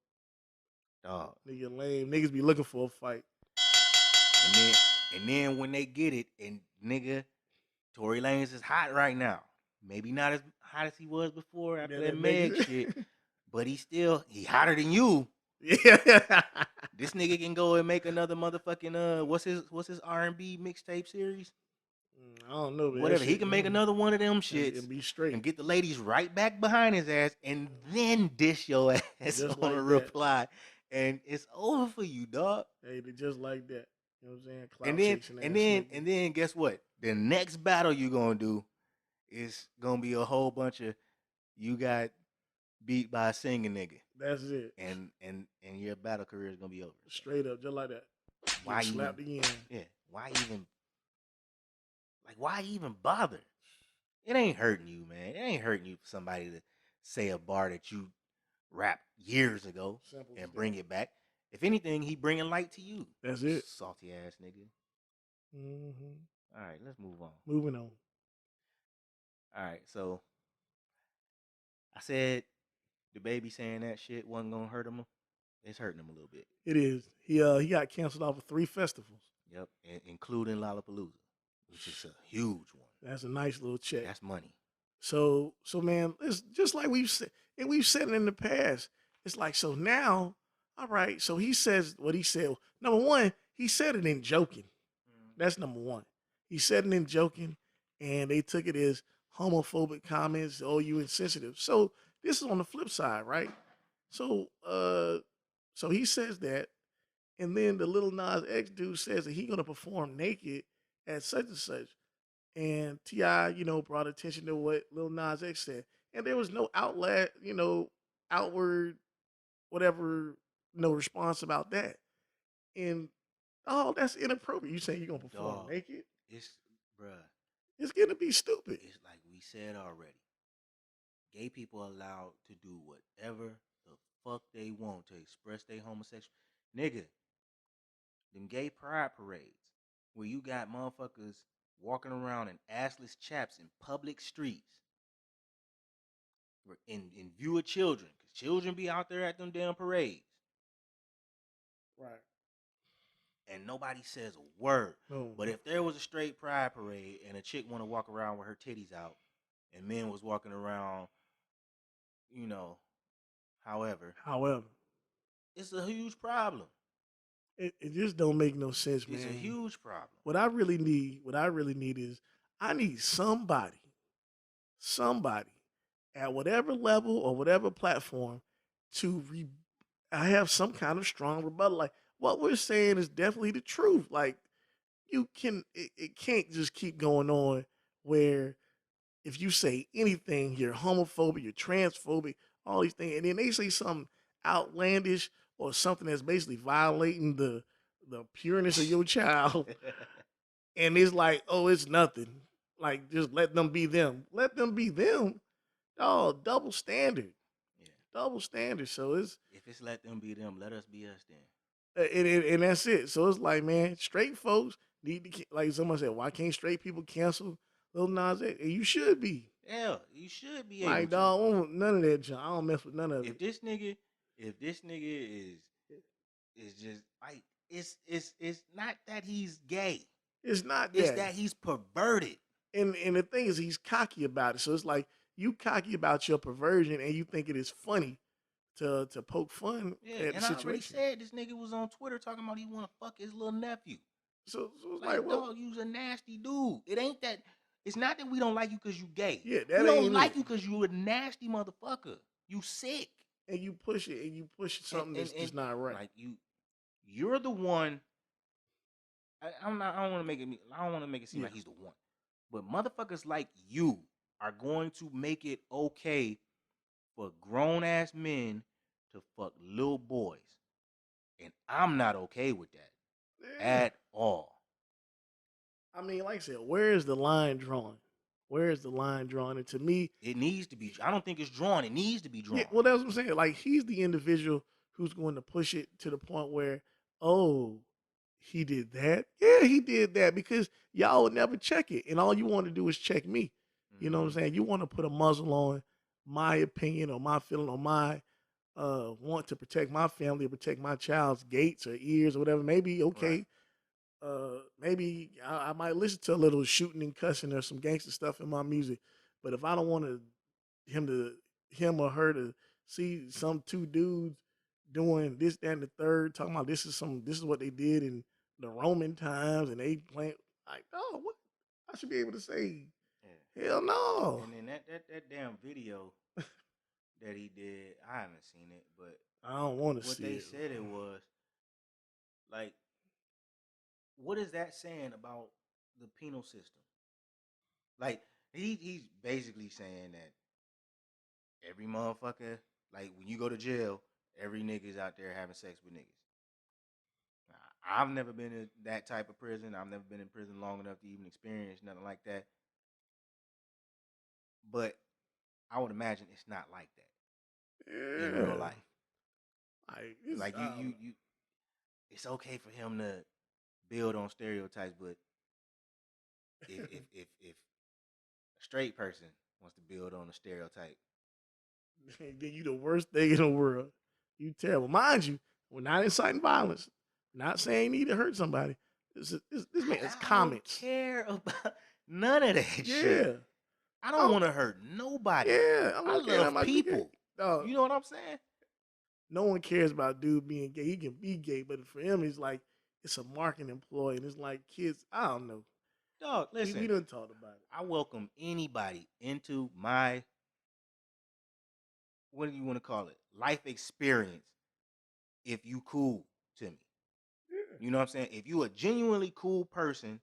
Dog. Nigga lame. Niggas be looking for a fight. And then when they get it, and nigga, Tory Lanez is hot right now. Maybe not as hot as he was before after that Meg shit, but he hotter than you. Yeah. This nigga can go and make another motherfucking what's his R&B mixtape series? I don't know, man. Whatever. He can make another one of them shits and be straight and get the ladies right back behind his ass, and then dish your ass Just on like a that. reply. and it's over for you, dog. Hey, they just like that. You know what I'm saying? Clout And then chasing and ass then nigga. and then guess what? The next battle you gonna do is gonna be a whole bunch of you got beat by a singing nigga, That's it. and your battle career is gonna be over. Straight up, just like that. Why Get even? slapped again. Yeah. Why even bother? It ain't hurting you, man. It ain't hurting you for somebody to say a bar that you rapped years ago Simple as and that. bring it back. If anything, he bringing light to you. That's it. Salty ass nigga. Mm-hmm. All right, let's move on. Moving on. All right, so I said the baby saying that shit wasn't gonna hurt him. It's hurting him a little bit. It is. He got canceled off of 3 festivals. Yep, including Lollapalooza, which is a huge one. That's a nice little check. That's money. So man, it's just like we've said, and we've said it in the past. It's like, so now, all right. So he says what he said. Number one, he said it in joking. That's number one. He said it in joking, and they took it as homophobic comments. Oh, you insensitive. So this is on the flip side, right? So so he says that, and then the Lil Nas X dude says that he gonna perform naked at such and such. And T.I., brought attention to what Lil Nas X said. And there was no outward, whatever, no response about that. And, oh, that's inappropriate. You saying you're going to perform Dog, naked? it's bruh. It's going to be stupid. It's like we said already. Gay people are allowed to do whatever the fuck they want to express their homosexual. Nigga, them gay pride parades where you got motherfuckers walking around in assless chaps in public streets in view of children, because children be out there at them damn parades. Right. And nobody says a word. No. But if there was a straight pride parade and a chick want to walk around with her titties out, and men was walking around, however, it's a huge problem. It just don't make no sense, man. It's a huge problem. What I really need is I need somebody at whatever level or whatever platform to I have some kind of strong rebuttal. Like, what we're saying is definitely the truth. Like, it can't just keep going on where if you say anything, you're homophobic, you're transphobic, all these things, and then they say something outlandish or something that's basically violating the pureness of your child, and it's like, oh, it's nothing. Like, just let them be them. Let them be them. Oh, double standard. Yeah. Double standard. So it's If it's let them be them, let us be us then. and that's it. So it's like, man, straight folks need to, like someone said, why can't straight people cancel Lil Nas X? And you should be. Yeah, you should be able Like, to. dog, I don't want none of that junk. I don't mess with none of If it. this nigga is just like it's not that he's gay. It's not It's that. that he's perverted. And the thing is, he's cocky about it. So it's like you cocky about your perversion, and you think it is funny to poke fun Yeah, at the and I already situation. said this nigga was on Twitter talking about he want to fuck his little nephew. So it's Like, well, dog, you's a nasty dude. It ain't that. It's not that we don't like you because you gay. Yeah, that we don't ain't like it. you because you a nasty motherfucker. You sick. And you push it, and you push something that's just not right. Like you're the one. I don't want to make it. I don't want to make it seem like he's the one. But motherfuckers like you are going to make it okay for grown ass men to fuck little boys, and I'm not okay with that at all. I mean, like I said, where is the line drawn? Where is the line drawn? And to me, it needs to be. I don't think it's drawn. It needs to be drawn. Yeah, well, that's what I'm saying. Like, he's the individual who's going to push it to the point where, oh, he did that. Yeah, he did that because y'all would never check it, and all you want to do is check me. You know what I'm saying? You want to put a muzzle on my opinion or my feeling or my want to protect my family or protect my child's gates or ears or whatever. Maybe okay. Right. Maybe I might listen to a little shooting and cussing or some gangster stuff in my music, but if I don't want him or her to see some two dudes doing this, that, and the third, talking about this is what they did in the Roman times, and they playing like, oh, what? I should be able to say, hell no. And then that damn video that he did. I haven't seen it, but I don't want to what see they it. said it was like, what is that saying about the penal system? Like he's basically saying that every motherfucker, like when you go to jail, every nigga's out there having sex with niggas. I've never been in that type of prison. I've never been in prison long enough to even experience nothing like that. But I would imagine it's not like that in real life. Like you, it's okay for him to build on stereotypes, but if a straight person wants to build on a stereotype, then you the worst thing in the world. You terrible. Mind you, we're not inciting violence. Not saying you need to hurt somebody. This man is comments. I don't care about none of that Yeah. shit. I don't want to hurt nobody. Yeah. I love people. Dog, You know what I'm saying? no one cares about dude being gay. He can be gay, but for him, it's like it's a marketing employee, and it's like kids. I don't know. Dog, listen. We done talked about it. I welcome anybody into my, what do you want to call it, life experience if you cool to me. Yeah. You know what I'm saying? If you a genuinely cool person,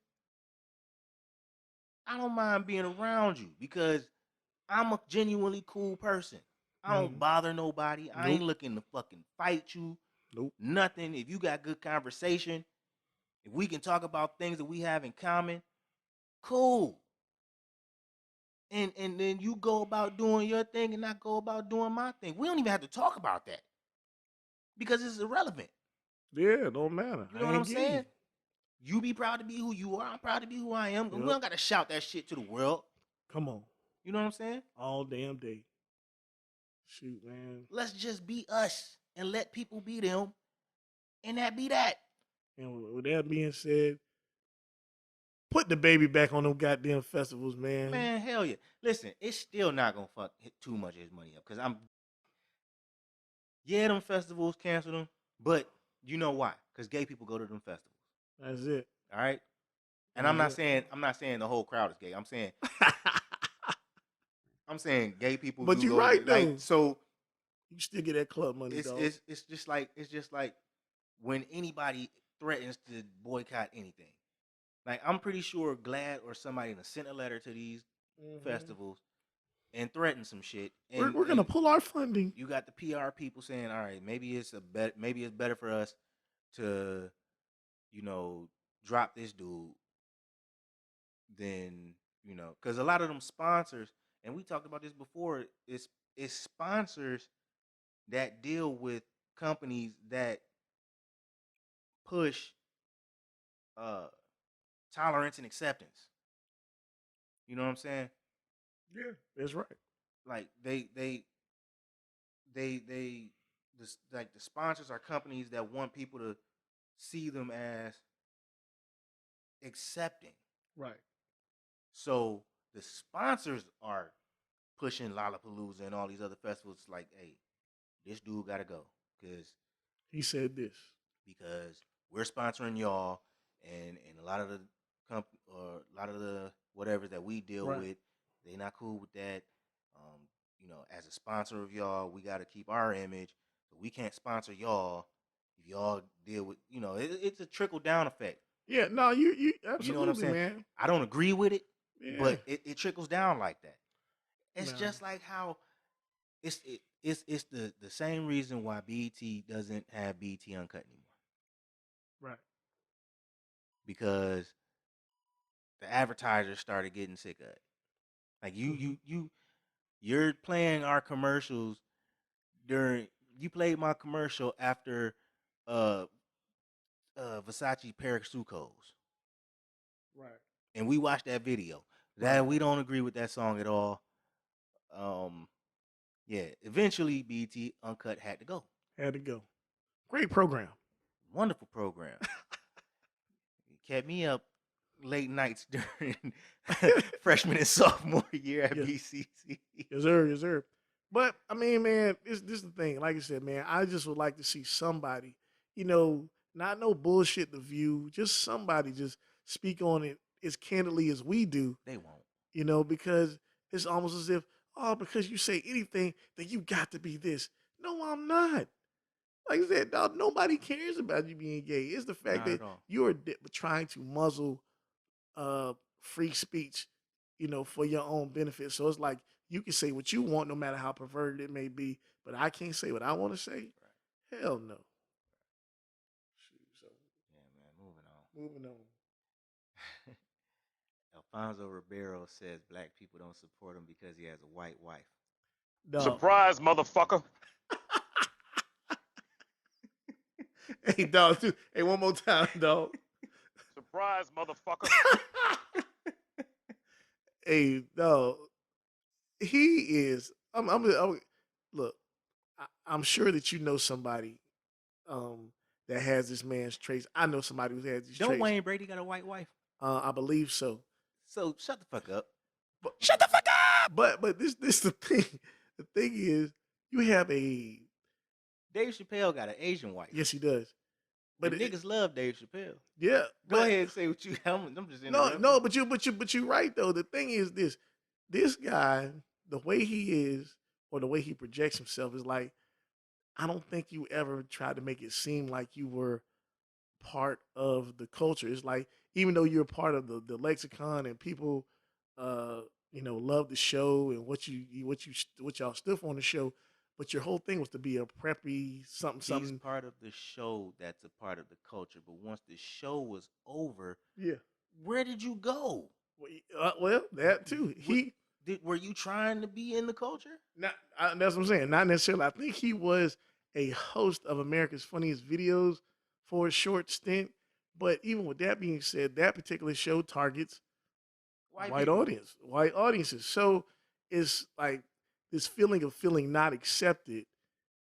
I don't mind being around you because I'm a genuinely cool person. I don't bother nobody. I ain't looking to fucking fight you. Nope. Nothing. If you got good conversation, if we can talk about things that we have in common, cool. And then you go about doing your thing and I go about doing my thing. We don't even have to talk about that because it's irrelevant. Yeah, it don't matter. You know what I'm saying? You be proud to be who you are. I'm proud to be who I am. Yep. We don't got to shout that shit to the world. Come on. You know what I'm saying? All damn day. Shoot, man. Let's just be us and let people be them. And that be that. And with that being said, put the baby back on them goddamn festivals, man. Man, hell yeah. Listen, it's still not going to fuck hit too much of his money up. Because them festivals, cancel them. But you know why? Because gay people go to them festivals. That's it. All right? And I'm not saying the whole crowd is gay. I'm saying gay people. But you're right, though. Like, so you still get that club money, though. It's just like when anybody threatens to boycott anything. Like, I'm pretty sure GLAAD or somebody sent a letter to these festivals and threatened some shit. And we're gonna pull our funding. You got the PR people saying, "All right, maybe it's better for us to, drop this dude than because a lot of them sponsors, and we talked about this before, it's sponsors that deal with companies that push tolerance and acceptance. You know what I'm saying? Yeah, that's right. Like the sponsors are companies that want people to see them as accepting. Right. So the sponsors are pushing Lollapalooza and all these other festivals like, hey, this dude got to go because he said this. Because we're sponsoring y'all, and a lot of the whatever that we deal with, they not cool with that. As a sponsor of y'all, we got to keep our image, so we can't sponsor y'all if y'all deal with it's a trickle down effect. Yeah, no, you absolutely, you know what I'm saying, man. I don't agree with it, but it trickles down like that. It's just like how it's the same reason why BET doesn't have BET Uncut anymore. Right. Because the advertisers started getting sick of it. Like you're playing our commercials you played my commercial after Versace Parasucos. Right. And we watched that video. That we don't agree with that song at all. Eventually BET Uncut had to go. Great program. Wonderful program. It kept me up late nights during freshman and sophomore year at BCC. Yes, sir. But I mean, man, this is the thing. Like I said, man, I just would like to see somebody, not no bullshit The View, just somebody just speak on it as candidly as we do. They won't. Because it's almost as if, oh, because you say anything, then you got to be this. No, I'm not. Like I said, dog, nobody cares about you being gay. It's the fact Not that at all. you're trying to muzzle free speech, for your own benefit. So it's like you can say what you want, no matter how perverted it may be, but I can't say what I want to say. Right. Hell no. Shoot, so Yeah, man. Moving on. moving on. Alfonso Ribeiro says black people don't support him because he has a white wife. Dog. Surprise, motherfucker. Hey, dog. Dude, hey, one more time, dog. Surprise, motherfucker. Hey, dog. He is. Look. I'm sure that you know somebody that has this man's traits. I know somebody who has these Don't traits. Wayne Brady got a white wife? I believe so. So shut the fuck up. But, Shut the fuck up. But this the thing. The thing is, you have a Dave Chappelle got an Asian wife. yes, he does. But But niggas love Dave Chappelle. yeah. Go ahead and say what you. I'm just interrupting. No. But you're right though. The thing is this guy, the way he is, or the way he projects himself is like, I don't think you ever tried to make it seem like you were part of the culture. It's like, even though you're part of the lexicon and people, love the show and what y'all stood for on the show, but your whole thing was to be a preppy something He's something. part of the show that's a part of the culture. But once the show was over, Yeah. where did you go? Well, that too. Were you trying to be in the culture? That's what I'm saying. Not necessarily. I think he was a host of America's Funniest Videos for a short stint. But even with that being said, that particular show targets white audiences. So it's like this feeling of feeling not accepted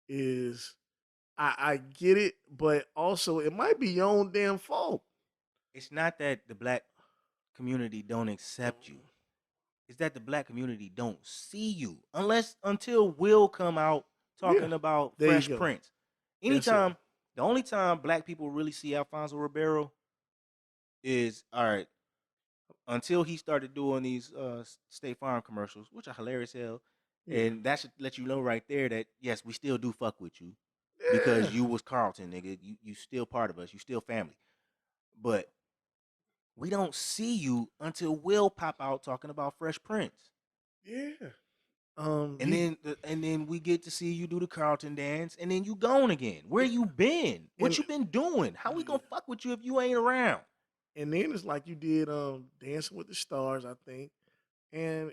is, I get it, but also it might be your own damn fault. It's not that the black community don't accept you. It's that the black community don't see you until Will come out talking Yeah, about there you Fresh go. Prince. That's it. Anytime, the only time black people really see Alfonso Ribeiro is until he started doing these State Farm commercials, which are hilarious as hell. Yeah. And that should let you know right there that yes, we still do fuck with you because Yeah. you was Carlton, nigga. You still part of us. You still family. But we don't see you until Will pop out talking about Fresh Prince. Yeah. And then we get to see you do the Carlton dance, and then you gone again. Where you been? What And- you been doing? How we gonna fuck with you if you ain't around? And then it's like you did Dancing with the Stars, I think. And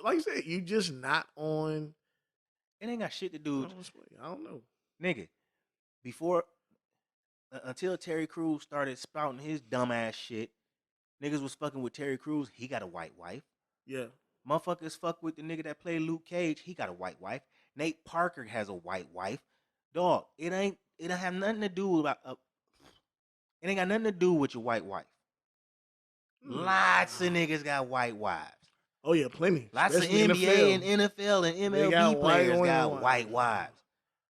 like I said, you just not on It ain't got shit to do, display. I don't know. nigga. Before until Terry Crews started spouting his dumbass shit, niggas was fucking with Terry Crews. He got a white wife. Yeah. Motherfuckers fuck with the nigga that played Luke Cage. He got a white wife. Nate Parker has a white wife. Dog, it don't have nothing to do about it ain't got nothing to do with your white wife. Lots of niggas got white wives. Oh yeah, plenty. Lots of Especially NBA NFL. and NFL and They got MLB white players women got wives. white wives.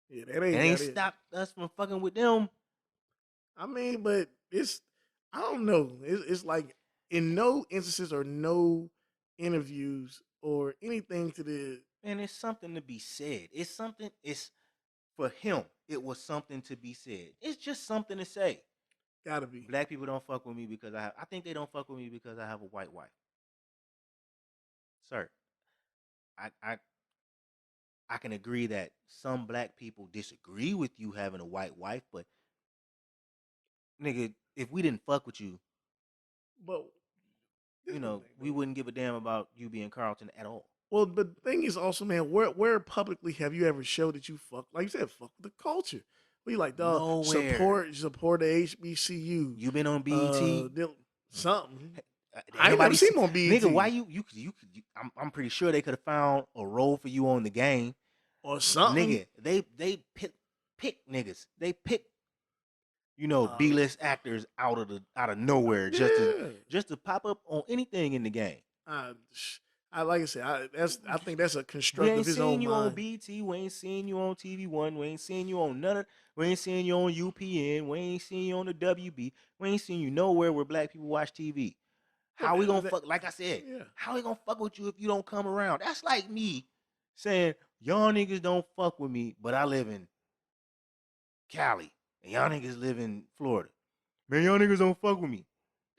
Yeah, that ain't. It ain't that it. stopped us from fucking with them. I mean, but I don't know. It's like in no instances or no interviews or anything to the. And it's something to be said. It's for him. It was something to be said. It's just something to say. Gotta be. Black people don't fuck with me because I think they don't fuck with me because I have a white wife. Sir, I can agree that some black people disagree with you having a white wife, but nigga, if we didn't fuck with you, But we wouldn't give a damn about you being Carlton at all. Well, but the thing is also, man, where publicly have you ever showed that you fuck, like you said, fuck with the culture? We like, dog, Nowhere. support the HBCU. You been on BET? Something. I ain't never seen him on BET. Nigga, why you I'm pretty sure they could have found a role for you on the game. Or something. Nigga, they pick niggas. They pick B-list actors out of nowhere just to pop up on anything in the game. I like I said, I think that's a We construct ain't of his seen own you mind. on BT. We ain't seen you on TV One. We ain't seen you on none of. We ain't seen you on UPN. We ain't seen you on the WB. We ain't seen you nowhere where black people watch TV. How we gonna fuck? Like I said, Yeah. how we gonna fuck with you if you don't come around? That's like me saying y'all niggas don't fuck with me, but I live in Cali and y'all niggas live in Florida. Man, y'all niggas don't fuck with me.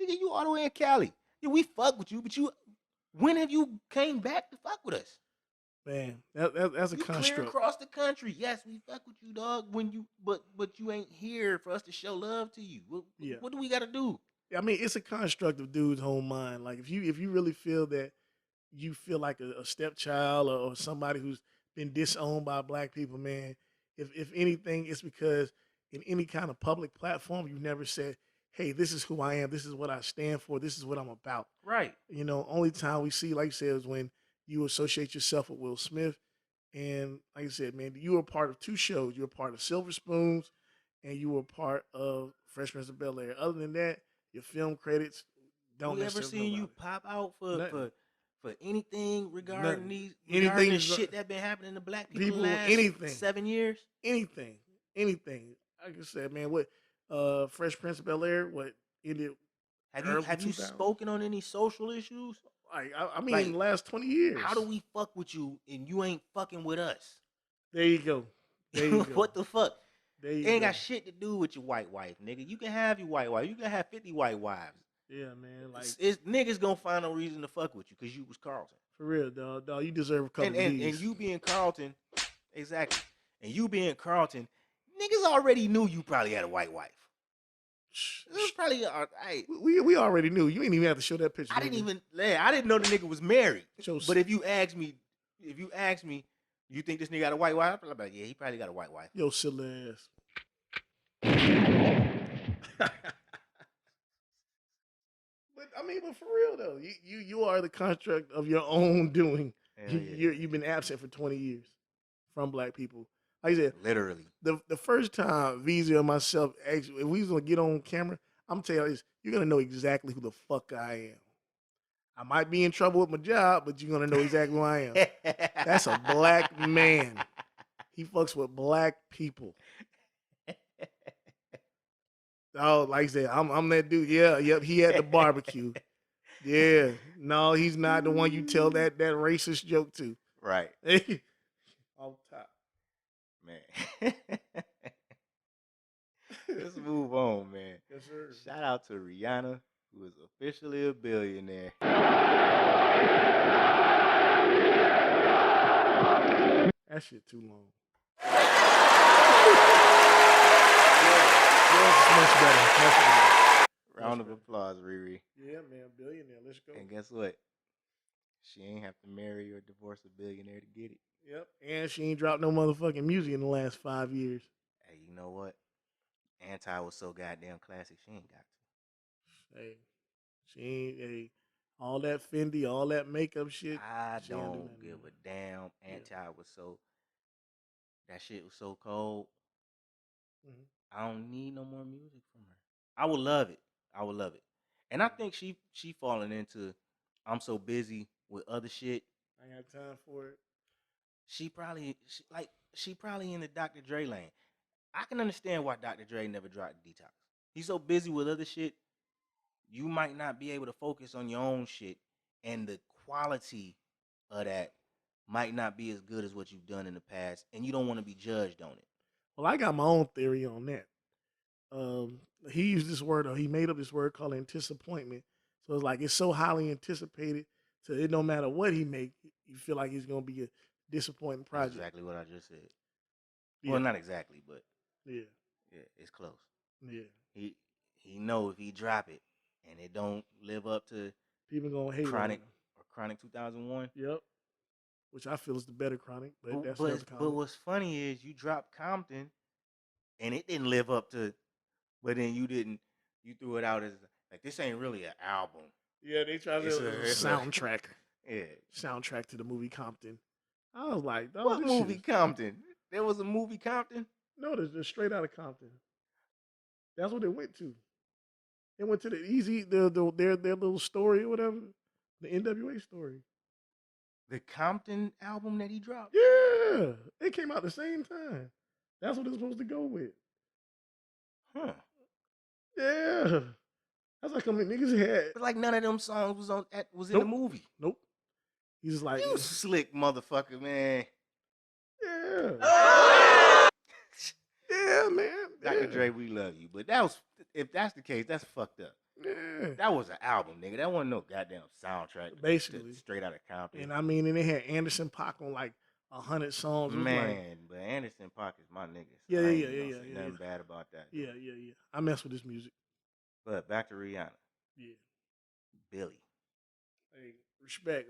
Nigga, you all the way in Cali. Yeah, we fuck with you, but when have you came back to fuck with us? Man, that's a You clear construct. across the country. Yes, we fuck with you, dog. But you ain't here for us to show love to you. What do we gotta do? I mean, it's a construct of dude's whole mind. Like if you really feel that you feel like a stepchild or somebody who's been disowned by black people, man. If anything, it's because in any kind of public platform, you never said, "Hey, this is who I am. This is what I stand for. This is what I'm about." Right. You know, only time we see, like you said, is when you associate yourself with Will Smith. And like I said, man, you were part of two shows. You were part of Silver Spoons, and you were part of Fresh Prince of Bel Air. Other than that, your film credits don't We ever necessarily seen know you about pop out for Nothing. for anything regarding Nothing. regarding Anything this is shit that been happening to black people, people, the last anything. 7 years? anything. Like I said, man, what Fresh Prince of Bel Air, what ended Have early you 2000s? spoken on any social issues? Like I mean, Like, in the last 20 years. how do we fuck with you and you ain't fucking with us? There you go. There you go. What the fuck? There you It ain't go. got shit to do with your white wife, nigga. You can have your white wife. You can have 50 white wives. Yeah, man. Like It's niggas gonna find no reason to fuck with you because you was Carlton. for real, dog. Dog, you deserve a couple And of these. you being Carlton, exactly. And you being Carlton, niggas already knew you probably had a white wife. It was probably we already knew. You ain't even have to show that picture. I didn't know the nigga was married. Show But if you ask me, you think this nigga got a white wife? I'm like, yeah, he probably got a white wife. Yo, silly ass. But I mean, but for real though, you are the construct of your own doing. You've been absent for 20 years from black people. Like I said, Literally. the first time Visa and myself actually, if we was gonna get on camera, I'm telling you, you're gonna know exactly who the fuck I am. I might be in trouble with my job, but you're gonna know exactly who I am. That's a black man. He fucks with black people. Oh, like I said, I'm that dude. Yeah, yep. He at the barbecue. Yeah. No, he's not the one you tell that racist joke to. Right. Off top. Man. Let's move on, man. Yes, sir. Shout out to Rihanna, who is officially a billionaire. That shit too long. Much better. Round of applause, Riri. Yeah, man, billionaire. Let's go. And guess what? She ain't have to marry or divorce a billionaire to get it. Yep. And she ain't dropped no motherfucking music in the last 5 years. Hey, you know what? Anti was so goddamn classic, she ain't got to. Hey, she ain't. Hey, all that Fendi, all that makeup shit. I don't give a damn. Anti was so. That shit was so cold. Mm-hmm. I don't need no more music from her. I would love it. And I think she falling into I'm so busy with other shit. I ain't got time for it. She probably in the Dr. Dre lane. I can understand why Dr. Dre never dropped Detox. He's so busy with other shit, you might not be able to focus on your own shit, and the quality of that might not be as good as what you've done in the past, and you don't want to be judged on it. Well, I got my own theory on that. He used this word, or he made up this word called anticipointment. So it's like it's so highly anticipated, so it no matter what he make, you feel like it's gonna be a disappointing project. That's exactly what I just said. Yeah. Well, not exactly, but yeah, it's close. Yeah, he know if he drop it and it don't live up to people gonna hate Chronic or Chronic 2001. Yep. Which I feel is the better Chronic, but that's another comment. But what's funny is you dropped Compton, and it didn't live up to. But then you threw it out as like this ain't really an album. Yeah, they tried to soundtrack. Yeah, soundtrack to the movie Compton. I was like, what movie Compton? There was a movie Compton. No, there's straight out of Compton. That's what they went to. They went to their little story or whatever, the NWA story. The Compton album that he dropped. Yeah, it came out the same time. That's what it's supposed to go with. Huh. Yeah. That's like how many niggas had. But like none of them songs was in the Nope. movie. Nope. He's just like, You slick motherfucker, man. yeah. Yeah, man. Dr. Yeah. Dre, we love you. But if that's the case, that's fucked up. Yeah. That was an album, nigga. That wasn't no goddamn soundtrack. Basically. Straight out of Compton. And I mean, and they had Anderson .Paak on like 100 songs. It was Man, like, but Anderson .Paak is my nigga. So yeah, I ain't yeah, gonna yeah, say yeah, nothing bad about that. yeah, yeah, yeah. I mess with this music. But back to Rihanna. Yeah. Billy. Hey, respect.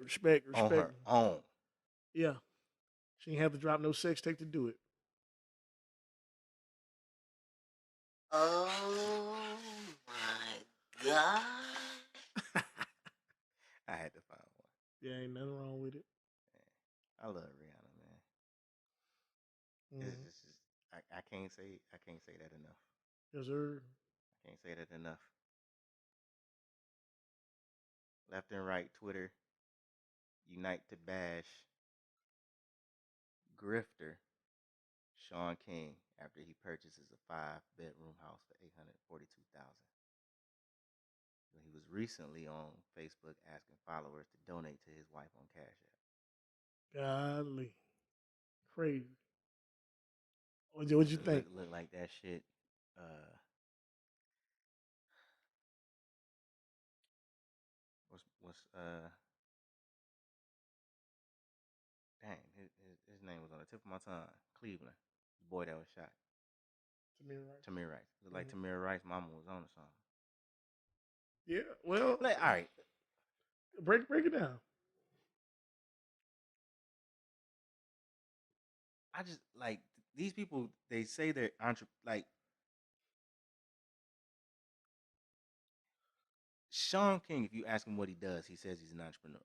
On her own. Yeah. She ain't have to drop no sex tape to do it. Oh my God. I had to find one. Yeah, ain't nothing wrong with it. I love Rihanna, man. This is I can't say that enough. Yes, sir. I can't say that enough. Left and right, Twitter, unite to bash grifter Sean King after he purchases a 5-bedroom house for $842,000. He was recently on Facebook asking followers to donate to his wife on Cash App. Golly. Crazy. What'd you think? Look like that shit. What's dang, his name was on the tip of my tongue. Cleveland, the boy that was shot. Tamir Rice. Looked like Tamir Rice mama was on or something. Yeah, well, Like, all right. break it down. I just like these people. They say they're like Sean King. If you ask him what he does, he says he's an entrepreneur.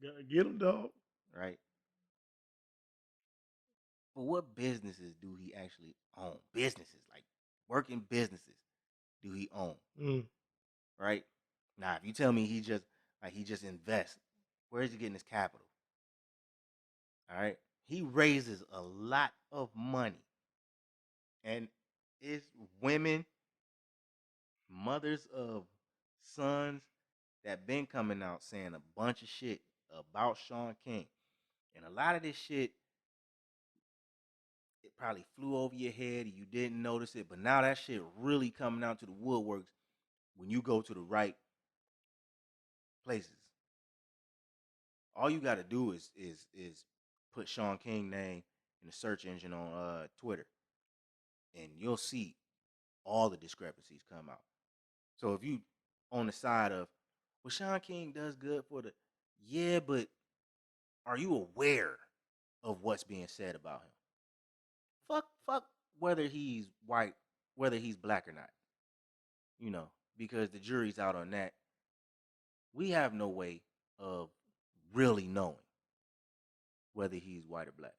Gotta get him, dog. Right. But what businesses do he actually own? Businesses, like working businesses, do he own? Right. Now, if you tell me he just invests, where's he getting his capital? All right. He raises a lot of money. And it's women, mothers of sons that been coming out saying a bunch of shit about Sean King. And a lot of this shit, it probably flew over your head and you didn't notice it. But now that shit really coming out to the woodworks when you go to the right places. All you got to do is put Sean King name in the search engine on Twitter, and you'll see all the discrepancies come out. So if you on the side of, well, Sean King does good for the, yeah, but are you aware of what's being said about him? Fuck whether he's white, whether he's black or not. You know, because the jury's out on that. We have no way of really knowing whether he's white or black.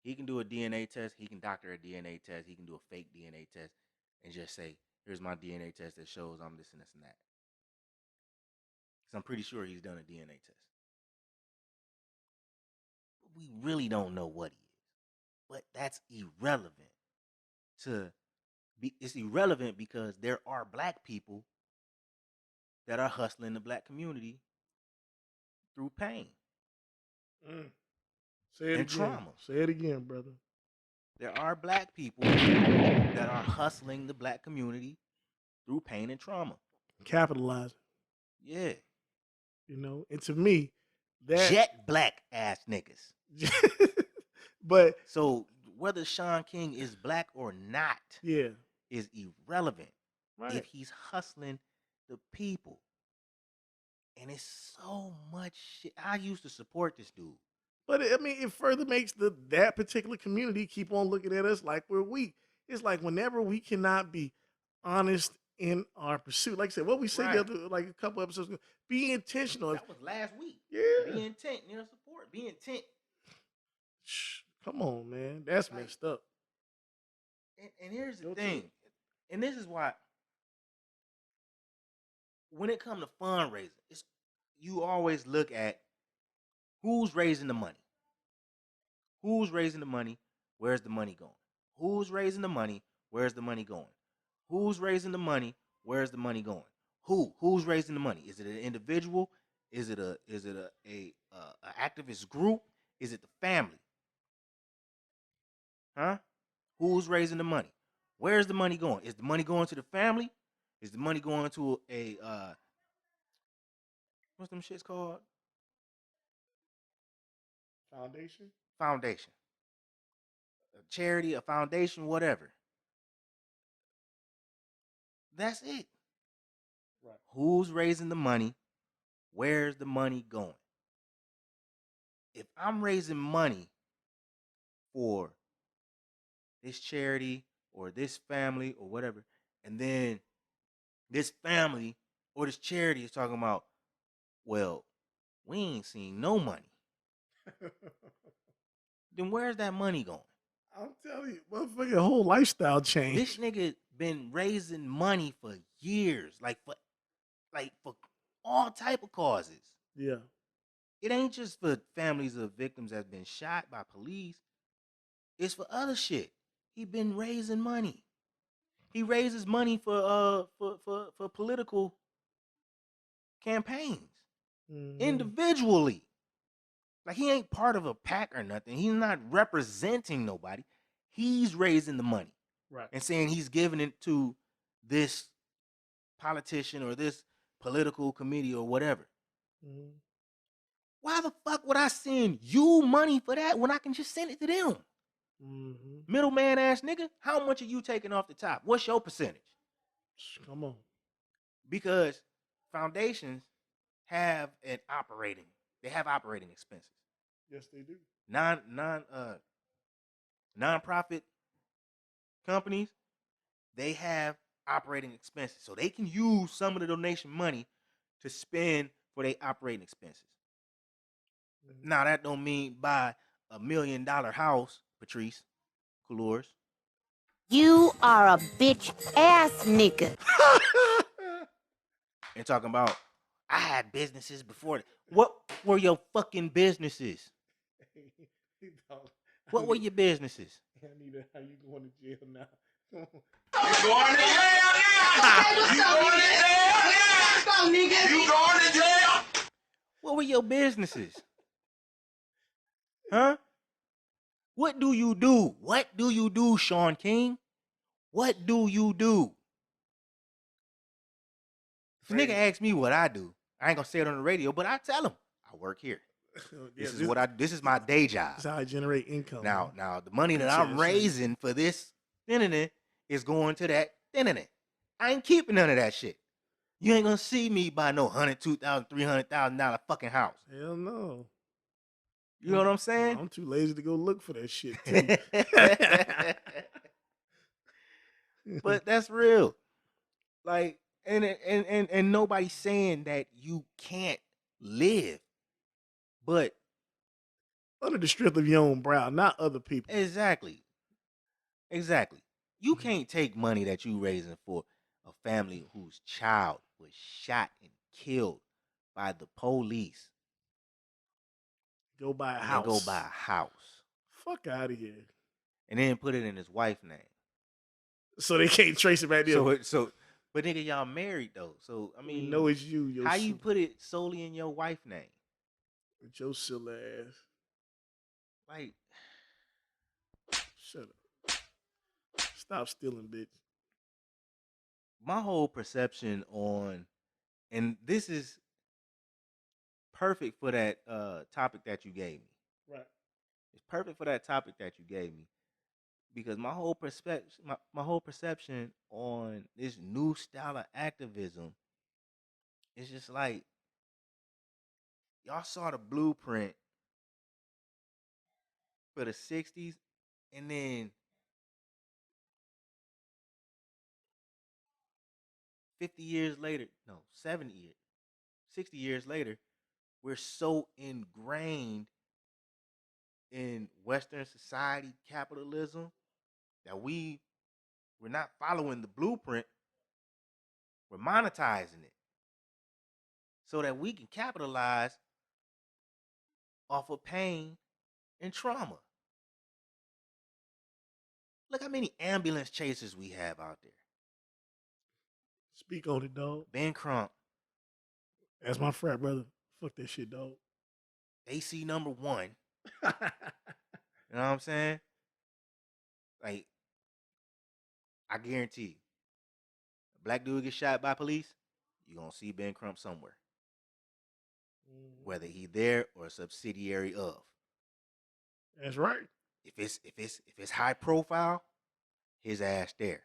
He can do a DNA test. He can doctor a DNA test. He can do a fake DNA test and just say, here's my DNA test that shows I'm this and this and that. Because I'm pretty sure he's done a DNA test. But we really don't know what he is. But that's irrelevant. It's irrelevant because there are black people that are hustling the black community through pain. Say it and again. trauma. Say it again, brother. There are black people that are hustling the black community through pain and trauma. Capitalizing. Yeah. You know, and to me, that jet black ass niggas. But so whether Sean King is black or not, is irrelevant. Right. If he's hustling the people. And it's so much shit. I used to support this dude. But I mean, it further makes that particular community keep on looking at us like we're weak. It's like whenever we cannot be honest in our pursuit, like I said, what we said the other, like a couple episodes ago, be intentional. That was last week. Yeah. Be intent, support. Be intent. Come on, man. That's messed up. And here's the thing. And this is why when it comes to fundraising, you always look at who's raising the money. Who's raising the money? Where's the money going? Who's raising the money? Where's the money going? Who's raising the money? Where's the money going? Who's raising the money? Is it an individual? Is it a activist group? Is it the family? Huh? Who's raising the money? Where's the money going? Is the money going to the family? Is the money going to a what's them shits called? Foundation. Foundation. A charity, a foundation, whatever. That's it. Right. Who's raising the money? Where's the money going? If I'm raising money for this charity or this family or whatever, and then this family or this charity is talking about, well, we ain't seen no money. Then where's that money going? I'm telling you, motherfucking whole lifestyle change. This nigga been raising money for years, like for all type of causes. Yeah. It ain't just for families of victims that's been shot by police. It's for other shit. He been raising money. He raises money for political campaigns individually. Like he ain't part of a pack or nothing. He's not representing nobody. He's raising the money. Right. And saying he's giving it to this politician or this political committee or whatever. Why the fuck would I send you money for that when I can just send it to them? Middleman ass nigga, how much are you taking off the top? What's your percentage? Come on. Because foundations have operating expenses. Yes, they do. Non-profit companies, they have operating expenses. So they can use some of the donation money to spend for their operating expenses. Now that don't mean buy $1 million house, Patrice Couleurs. You are a bitch ass nigga. And talking about, I had businesses before. What were your fucking businesses? What were your businesses? Anita, how you going to jail now? You going to jail now? You going to jail now? You going to jail? What were your businesses? Huh? What do you do? What do you do, Sean King? What do you do? If a nigga asks me what I do, I ain't gonna say it on the radio, but I tell him I work here. This is my day job. This is how I generate income. Now the money that I'm raising for this is going to that. I ain't keeping none of that shit. You ain't gonna see me buy no $100,000, $200,000, $300,000 fucking house. Hell no. You know what I'm saying? I'm too lazy to go look for that shit too. But that's real. Like, and nobody's saying that you can't live, but under the strength of your own brow, not other people. Exactly. You can't take money that you raising for a family whose child was shot and killed by the police. Go buy a house. Fuck out of here. And then put it in his wife's name. So they can't trace it back there. But nigga, y'all married though. So I mean, you know it's you. How you put it solely in your wife's name? With your silly ass. Like, shut up. Stop stealing, bitch. My whole perception on, and this is perfect for that topic that you gave me. Right. It's perfect for that topic that you gave me. Because my whole perception on this new style of activism is just like, y'all saw the blueprint for the 60s, and then 50 years later, no, 70 years, 60 years later, we're so ingrained in Western society capitalism that we're not following the blueprint, we're monetizing it so that we can capitalize off of pain and trauma. Look how many ambulance chasers we have out there. Speak on it, dog. Ben Crump, That's my frat brother. Fuck that shit, dog. AC number 1. You know what I'm saying? Like, I guarantee you, a black dude gets shot by police, you're gonna see Ben Crump somewhere. Whether he there or a subsidiary of. That's right. If it's high profile, his ass there.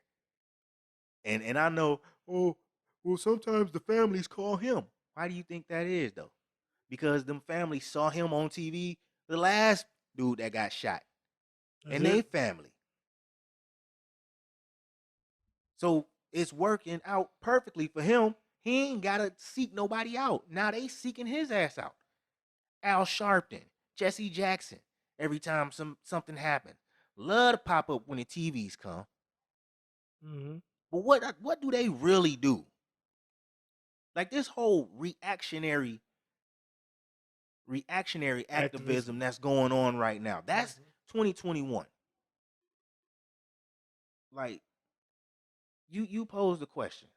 And I know, oh, well, sometimes the families call him. Why do you think that is though? Because them families saw him on TV, the last dude that got shot. And they family. So it's working out perfectly for him. He ain't gotta seek nobody out. Now they seeking his ass out. Al Sharpton, Jesse Jackson. Every time something happens, love to pop up when the TVs come. Mm-hmm. But what do they really do? Like this whole reactionary activism that's going on right now. That's 2021. Like you posed the question.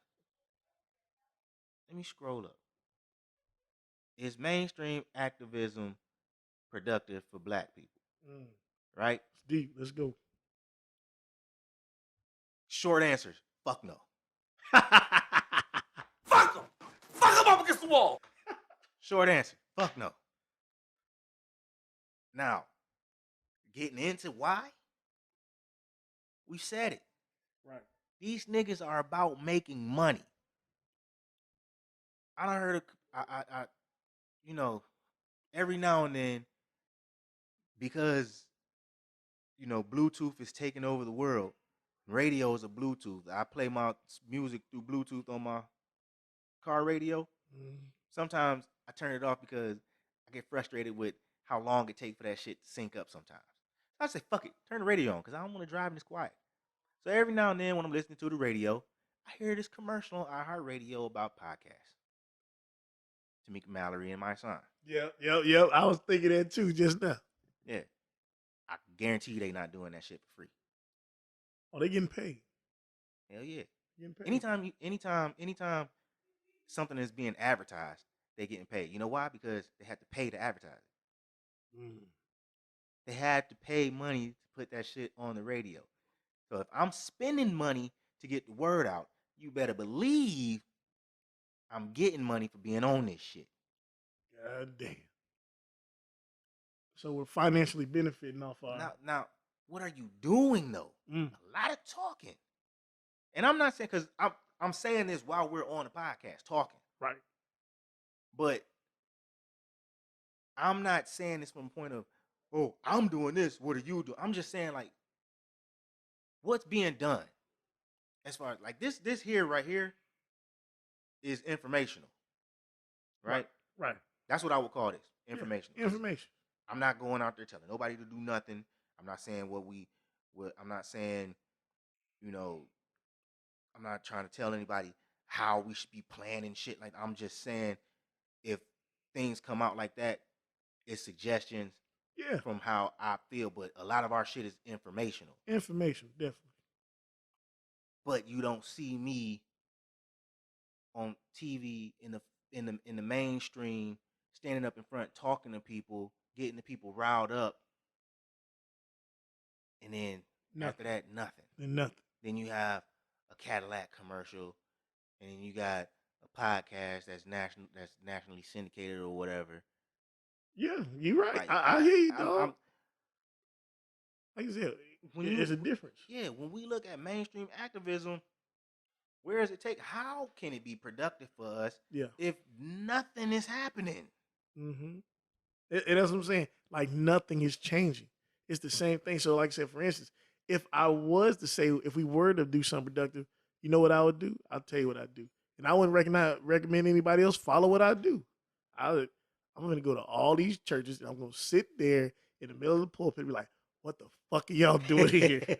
Let me scroll up. Is mainstream activism productive for black people? Right? It's deep. Let's go. Short answers. Fuck no. Fuck him! Fuck him up against the wall! Short answer. Fuck no. Now, getting into why? We said it. Right. These niggas are about making money. I done heard I you know, every now and then, because, you know, Bluetooth is taking over the world. Radio is a Bluetooth. I play my music through Bluetooth on my car radio. Sometimes I turn it off because I get frustrated with how long it takes for that shit to sync up sometimes. So I say, fuck it, turn the radio on because I don't want to drive in this quiet. So every now and then when I'm listening to the radio, I hear this commercial on iHeartRadio about podcasts. Tamika Mallory and my son. Yep. I was thinking that too just now. Yeah. I guarantee you they not doing that shit for free. Oh, they getting paid. Hell yeah. Getting paid. Anytime something is being advertised, they getting paid. You know why? Because they had to pay to advertise it. They had to pay money to put that shit on the radio. So if I'm spending money to get the word out, you better believe I'm getting money for being on this shit. God damn. So we're financially benefiting off our... Now, what are you doing though? A lot of talking. And I'm not saying, because I'm saying this while we're on the podcast talking. Right. But I'm not saying this from a point of, oh, I'm doing this, what are you doing? I'm just saying, like, what's being done? As far as, like, this here, right here, is informational. Right? Right. That's what I would call this. Informational. Yeah, information. I'm not going out there telling nobody to do nothing. I'm not saying I'm not saying, you know, I'm not trying to tell anybody how we should be planning shit. Like, I'm just saying, if things come out like that, it's suggestions from how I feel. But a lot of our shit is informational. Information, definitely. But you don't see me on TV in the mainstream standing up in front talking to people, getting the people riled up, and then after that, nothing. Then you have a Cadillac commercial, and then you got a podcast that's nationally syndicated or whatever. Yeah, you're right. Like, I hear you, dog. Like I said, there's a difference. Yeah, when we look at mainstream activism, where does it take? How can it be productive for us if nothing is happening? Mm-hmm. And that's what I'm saying. Like, nothing is changing. It's the same thing. So, like I said, for instance, if I was to say, if we were to do something productive, you know what I would do? I'll tell you what I'd do. And I wouldn't recommend anybody else follow what I do. I'm going to go to all these churches, and I'm going to sit there in the middle of the pulpit and be like, what the fuck are y'all doing here?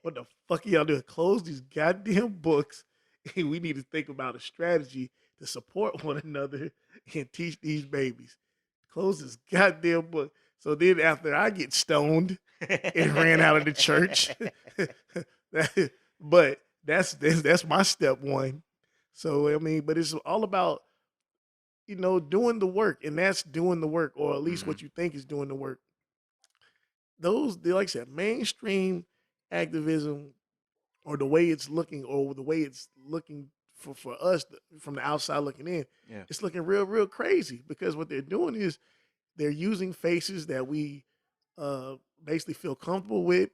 What the fuck are y'all doing? Close these goddamn books, and we need to think about a strategy to support one another and teach these babies. Close this goddamn book. So then after I get stoned and ran out of the church, but that's my step one. So I mean, but it's all about doing the work, and that's doing the work, or at least what you think is doing the work. Like I said, mainstream activism, or the way it's looking, or the way it's looking for us from the outside looking in, Yeah. it's looking real crazy, because what they're doing is they're using faces that we basically feel comfortable with,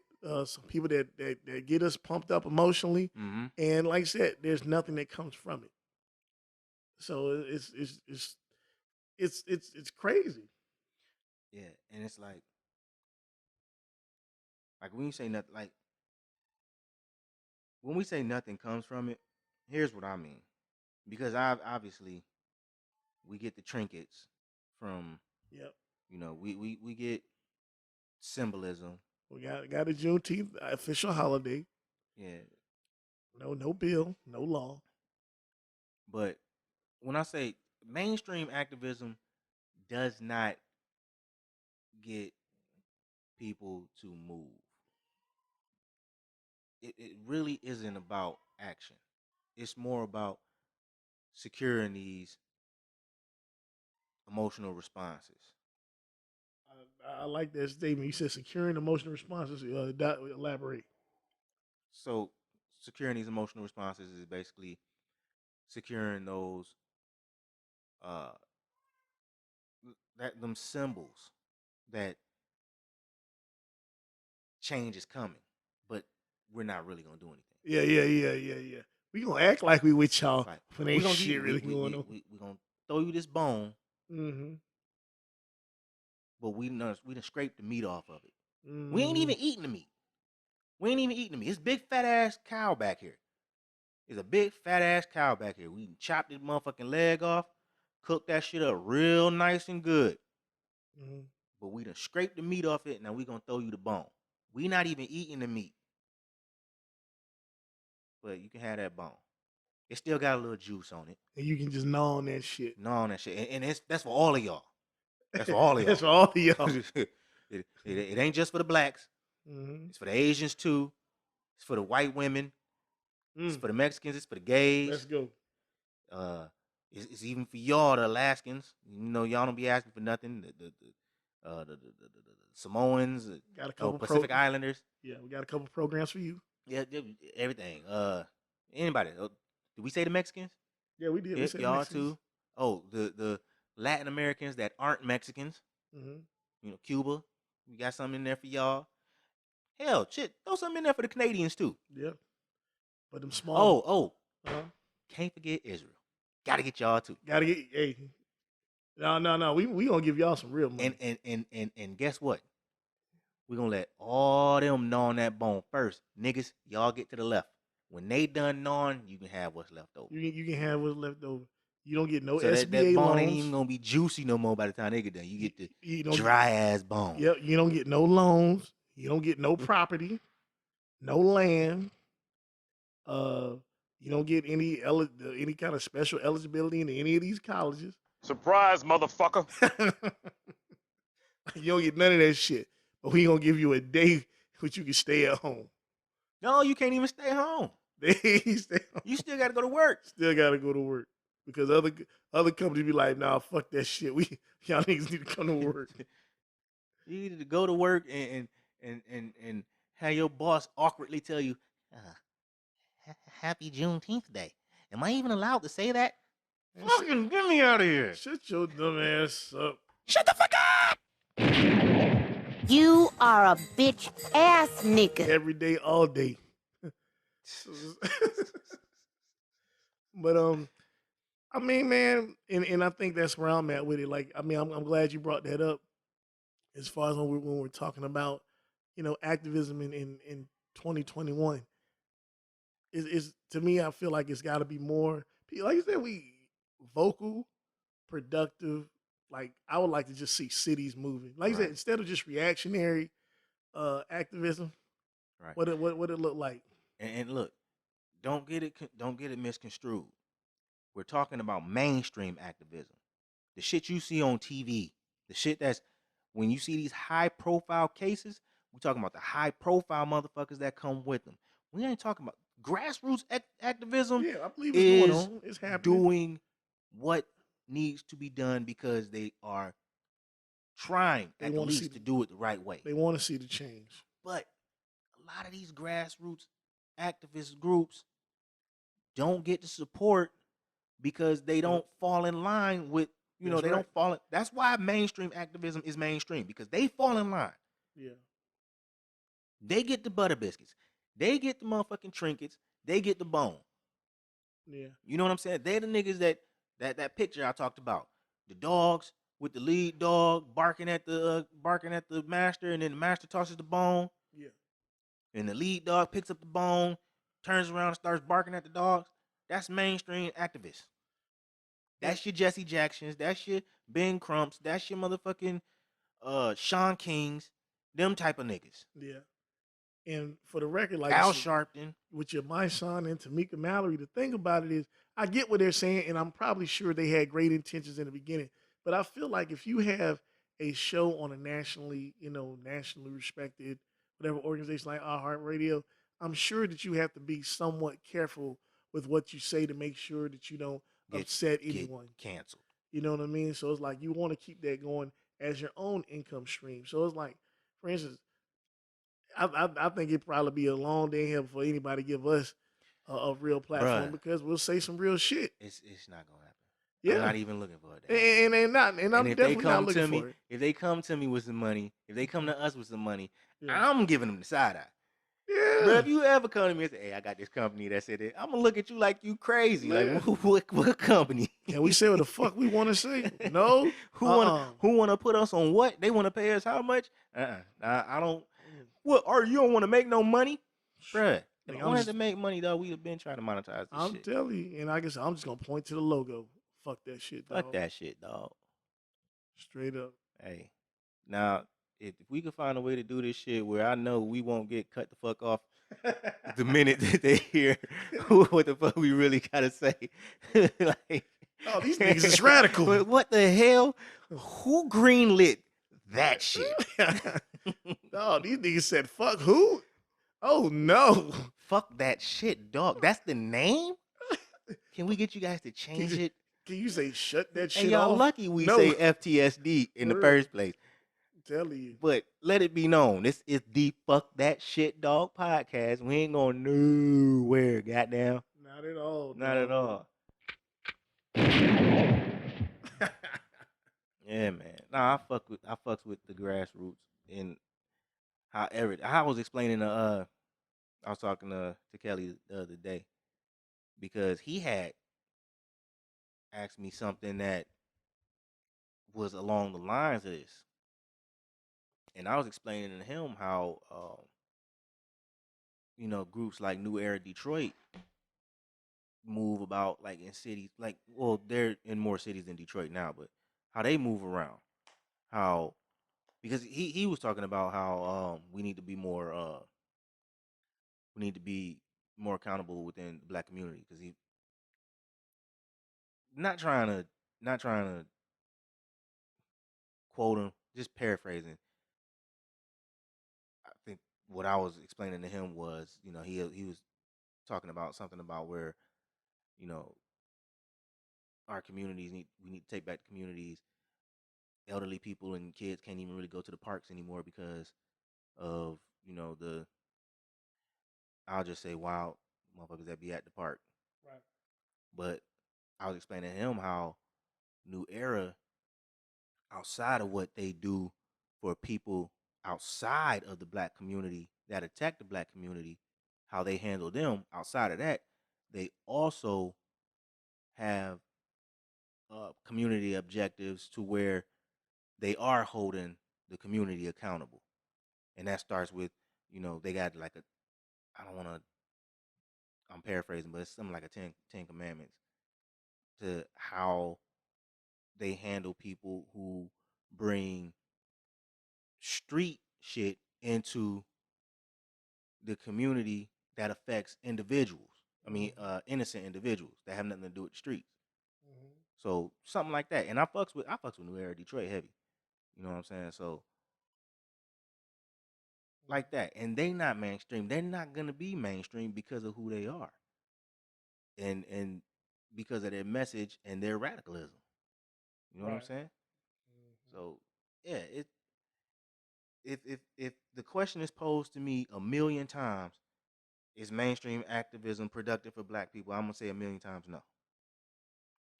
some people that get us pumped up emotionally, Mm-hmm. and like I said, there's nothing that comes from it. So it's crazy. Yeah. And it's like when you say nothing, like when we say nothing comes from it, here's what I mean. Because obviously we get the trinkets from, Yep. we get symbolism. We got a Juneteenth official holiday. Yeah. No bill, no law. But when I say mainstream activism does not get people to move, it really isn't about action. It's more about securing these emotional responses. I like that statement. You said securing emotional responses. Elaborate. So securing these emotional responses is basically securing those uh them symbols that change is coming, but we're not really gonna do anything. Yeah. We gonna act like we with y'all Like when we're ain't gonna give shit really going on. we gonna throw you this bone, Mm-hmm. but we done scraped the meat off of it. We ain't Mm-hmm. even eating the meat. We ain't even eating the meat. It's big fat ass cow back here. It's a big fat ass cow back here. We chopped this motherfucking leg off, cooked that shit up real nice and good. Mm-hmm. But we done scraped the meat off it. Now we gonna throw you the bone. We not even eating the meat, but you can have that bone. It still got a little juice on it. And you can just gnaw on that shit. No, on that shit, and that's for all of y'all. That's for all of y'all. That's for all of y'all. it ain't just for the blacks. Mm-hmm. It's for the Asians too. It's for the white women. It's for the Mexicans. It's for the gays. Let's go. It's even for y'all, the Alaskans. Y'all don't be asking for nothing. The Samoans, Got a couple Pacific Islanders. Yeah, we got a couple programs for you. Yeah, everything. Anybody? Did we say the Mexicans? Yeah, we did. Yeah, We said y'all Mexicans. too. Oh, the Latin Americans that aren't Mexicans. Mm-hmm. Cuba. We got something in there for y'all. Hell, shit, throw something in there for the Canadians too. Yeah. But them small. Oh, Uh-huh. can't forget Israel. Gotta get y'all too. Gotta get. Hey. No. We gonna give y'all some real money. And guess what? We're gonna let all them gnaw on that bone first. Niggas, y'all get to the left. When they done gnawing, you can have what's left over. You can have what's left over. You don't get no so SBA that bone loans. ain't even gonna be juicy no more by the time they get done. You get you the dry ass bone. Yep, you don't get no loans. You don't get no property, no land. You don't get any kind of special eligibility in any of these colleges. Surprise, motherfucker. You don't get none of that shit. But we gonna give you a day which you can stay at home. No, you can't even stay home. You still gotta go to work. Still gotta go to work. Because other companies be like, nah, fuck that shit. Y'all niggas need to come to work. You need to go to work and have your boss awkwardly tell you, "Happy Juneteenth Day." Am I even allowed to say that? Fucking get me out of here! Shut your dumb ass up. Shut the fuck up! You are a bitch ass nigga. Every day, all day. But I mean, man, and I think that's where I'm at with it. Like, I mean, I'm glad you brought that up. As far as when we're talking about, activism in 2021, is to me, I feel like it's got to be more. Like you said, we vocal, productive. Like, I would like to just see cities moving. Like you said, instead of just reactionary activism. Right. What it look like? And look, don't get it misconstrued. We're talking about mainstream activism. The shit you see on TV, the shit that's when you see these high profile cases, we're talking about the high profile motherfuckers that come with them. We ain't talking about grassroots activism Yeah, I believe it's going is on. It's happening. doing what needs to be done because they are trying They at wanna see least to do it the right way. They want to see the change. But a lot of these grassroots activist groups don't get the support because they don't fall in line with, they That's don't right. fall in. That's why mainstream activism is mainstream, because they fall in line. Yeah. They get the butter biscuits. They get the motherfucking trinkets. They get the bone. Yeah. You know what I'm saying? They're the niggas that picture I talked about. The dogs with the lead dog barking at the master, and then the master tosses the bone. Yeah. And the lead dog picks up the bone, turns around and starts barking at the dogs. That's mainstream activists. That's your Jesse Jacksons. That's your Ben Crumps. That's your motherfucking Sean Kings. Them type of niggas. Yeah. And for the record, like Al Sharpton. with your My Son and Tamika Mallory, the thing about it is, I get what they're saying, and I'm probably sure they had great intentions in the beginning. But I feel like if you have a show on a nationally respected, whatever organization like iHeartRadio, I'm sure that you have to be somewhat careful with what you say to make sure that you don't upset anyone. Canceled. You know what I mean? So it's like you want to keep that going as your own income stream. So it's like, for instance, I think it'd probably be a long day in hell before anybody give us a real platform, because we'll say some real shit. It's not gonna happen. Yeah. I'm not even looking for it. And I'm if definitely not looking for it. If they come to me with some money, if they come to us with some money, Yeah. I'm giving them the side eye. Yeah. But if you ever come to me and say, "Hey, I got this company that said it," I'm gonna look at you like you crazy. Man. Like, what company? Can we say what the fuck we want to say? No. Who wanna put us on what? They wanna pay us how much? I don't. What are you don't want to make no money, bruh? If I wanted to make money though, we'd have been trying to monetize this shit. I'm telling you, and I guess I'm just gonna point to the logo. Fuck that shit, dog. Fuck that shit, dog. Straight up. Hey, now if we could find a way to do this shit where I know we won't get cut the fuck off the minute that they hear what the fuck we really gotta say, like, oh, these niggas is radical. What the hell? Who greenlit that shit? Oh, these niggas said fuck who? Oh no. Fuck that shit, dog. That's the name? Can we get you guys to change it? Can you say shut that shit and y'all off? lucky we say FTSD in the first place. I'm telling you. But let it be known, this is the Fuck That Shit Dog podcast. We ain't going nowhere, goddamn. Not at all. Not at all. Yeah, man. Nah, I fucks with the grassroots, and however I was explaining I was talking to Kelly the other day, because he had asked me something that was along the lines of this. And I was explaining to him how, groups like New Era Detroit move about, like, in cities, like, well, they're in more cities than Detroit now, but how they move around. How, because he was talking about how we need to be more accountable within the black community, because he not trying to quote him, just paraphrasing. I think what I was explaining to him was, he was talking about something about where, our communities we need to take back the communities. Elderly people and kids can't even really go to the parks anymore because of, I'll just say wild motherfuckers that be at the park. Right. But I was explaining to him how New Era, outside of what they do for people outside of the black community that attack the black community, how they handle them, outside of that, they also have community objectives to where they are holding the community accountable. And that starts with, they got like I'm paraphrasing, but it's something like a 10 commandments to how they handle people who bring street shit into the community that affects individuals. I mean, innocent individuals that have nothing to do with the streets. Mm-hmm. So something like that. And I fucks with New Era Detroit heavy. You know what I'm saying? So like that, and they not mainstream. They're not gonna be mainstream because of who they are, and because of their message and their radicalism. You know what I'm Right. saying? Mhm. So yeah, if the question is posed to me a million times, is mainstream activism productive for Black people? I'm gonna say a million times no,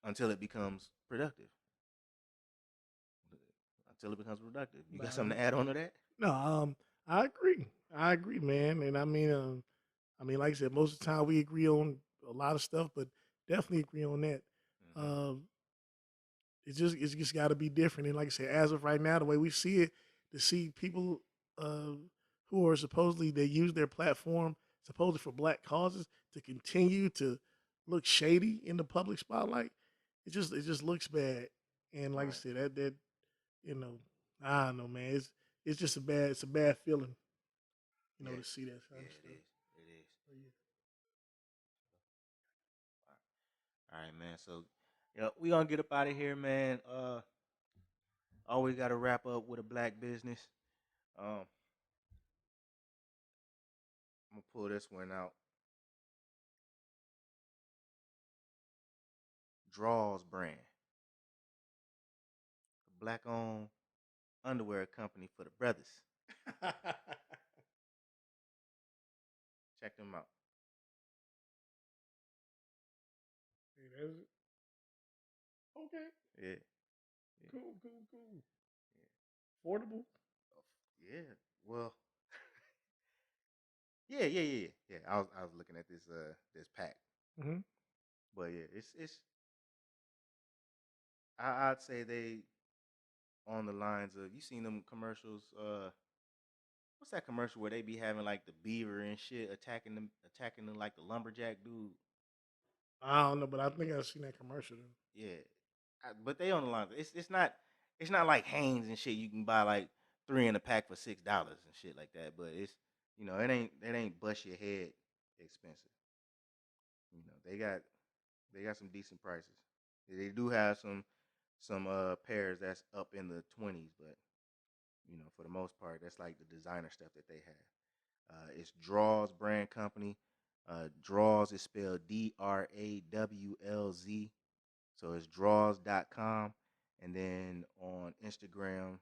until it becomes productive. Until it becomes productive. You got something to add on to that? No, I agree. I agree, man. And I mean, like I said, most of the time we agree on a lot of stuff, but definitely agree on that. Mm-hmm. Um, it's just got to be different. And like I said, as of right now, the way we see it, to see people uh, who are supposedly they use their platform supposedly for black causes to continue to look shady in the public spotlight, it just looks bad. And like I Right. said, that you know, I don't know, man. It's just a bad feeling, Yeah. to see that Yeah, kind of it stuff. is. It is. So, yeah. All right, man. So, yeah, we gonna get up out of here, man. Always got to wrap up with a Black business. I'm gonna pull this one out. Drawlz brand, a Black-owned underwear company for the brothers. Check them out. Hey, that's it. Okay. Yeah. Cool, cool, cool. Affordable. Yeah. Well. Yeah. I was looking at this pack, Mm-hmm. but yeah, it's. I'd say they on the lines of, you seen them commercials. What's that commercial where they be having like the beaver and shit attacking them like the lumberjack dude? I don't know, but I think I've seen that commercial. Yeah, but they on the line. It's not like Hanes and shit. You can buy like 3 in a pack for $6 and shit like that. But it's, it ain't bust your head expensive. They got some decent prices. They do have some pairs that's up in the 20s, but for the most part, that's like the designer stuff that they have. It's Drawlz brand company. Drawlz is spelled Drawlz. So it's drawlz.com. And then on Instagram,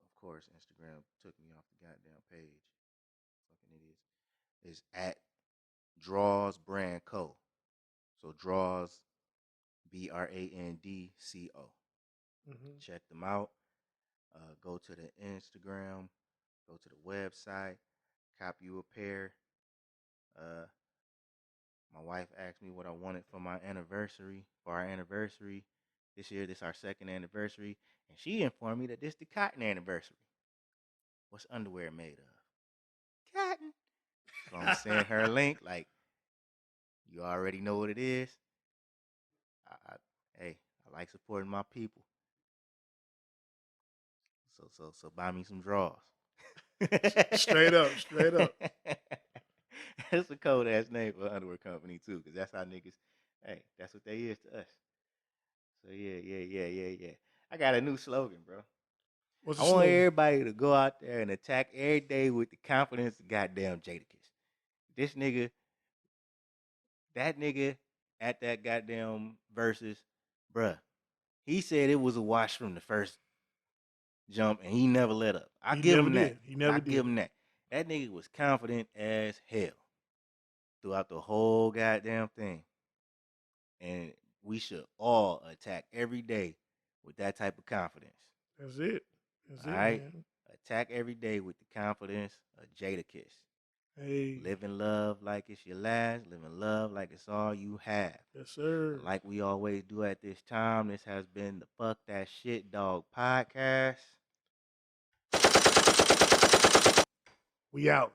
of course, Instagram took me off the goddamn page. Fucking idiots. It's at Drawlz Brand Co. So Drawlz, BRANDCO. Mm-hmm. Check them out. Go to the Instagram, go to the website, cop you a pair. Uh, my wife asked me what I wanted for our anniversary this year. This our second anniversary, and she informed me that this the cotton anniversary. What's underwear made of? Cotton. So I'm sending her a link. Like, you already know what it is. Hey, I like supporting my people. So buy me some drawers. Straight up, straight up. That's a cold ass name for an underwear company too, because that's how niggas. Hey, that's what they is to us. So yeah. I got a new slogan, bro. What's I the want slogan? everybody to go out there and attack every day with the confidence of goddamn Jadakiss. This nigga, that nigga at that goddamn versus, bruh. He said it was a wash from the first jump, and he never let up. I He give never him that. did. He never I give did. him that. That nigga was confident as hell throughout the whole goddamn thing. And we should all attack every day with that type of confidence. That's it. That's All it, right? man. Attack every day with the confidence of Jadakiss. Hey, Live in love like it's your last. Live in love like it's all you have. yes, sir. And like we always do at this time, this has been the Fuck That Shit Dog podcast. We out.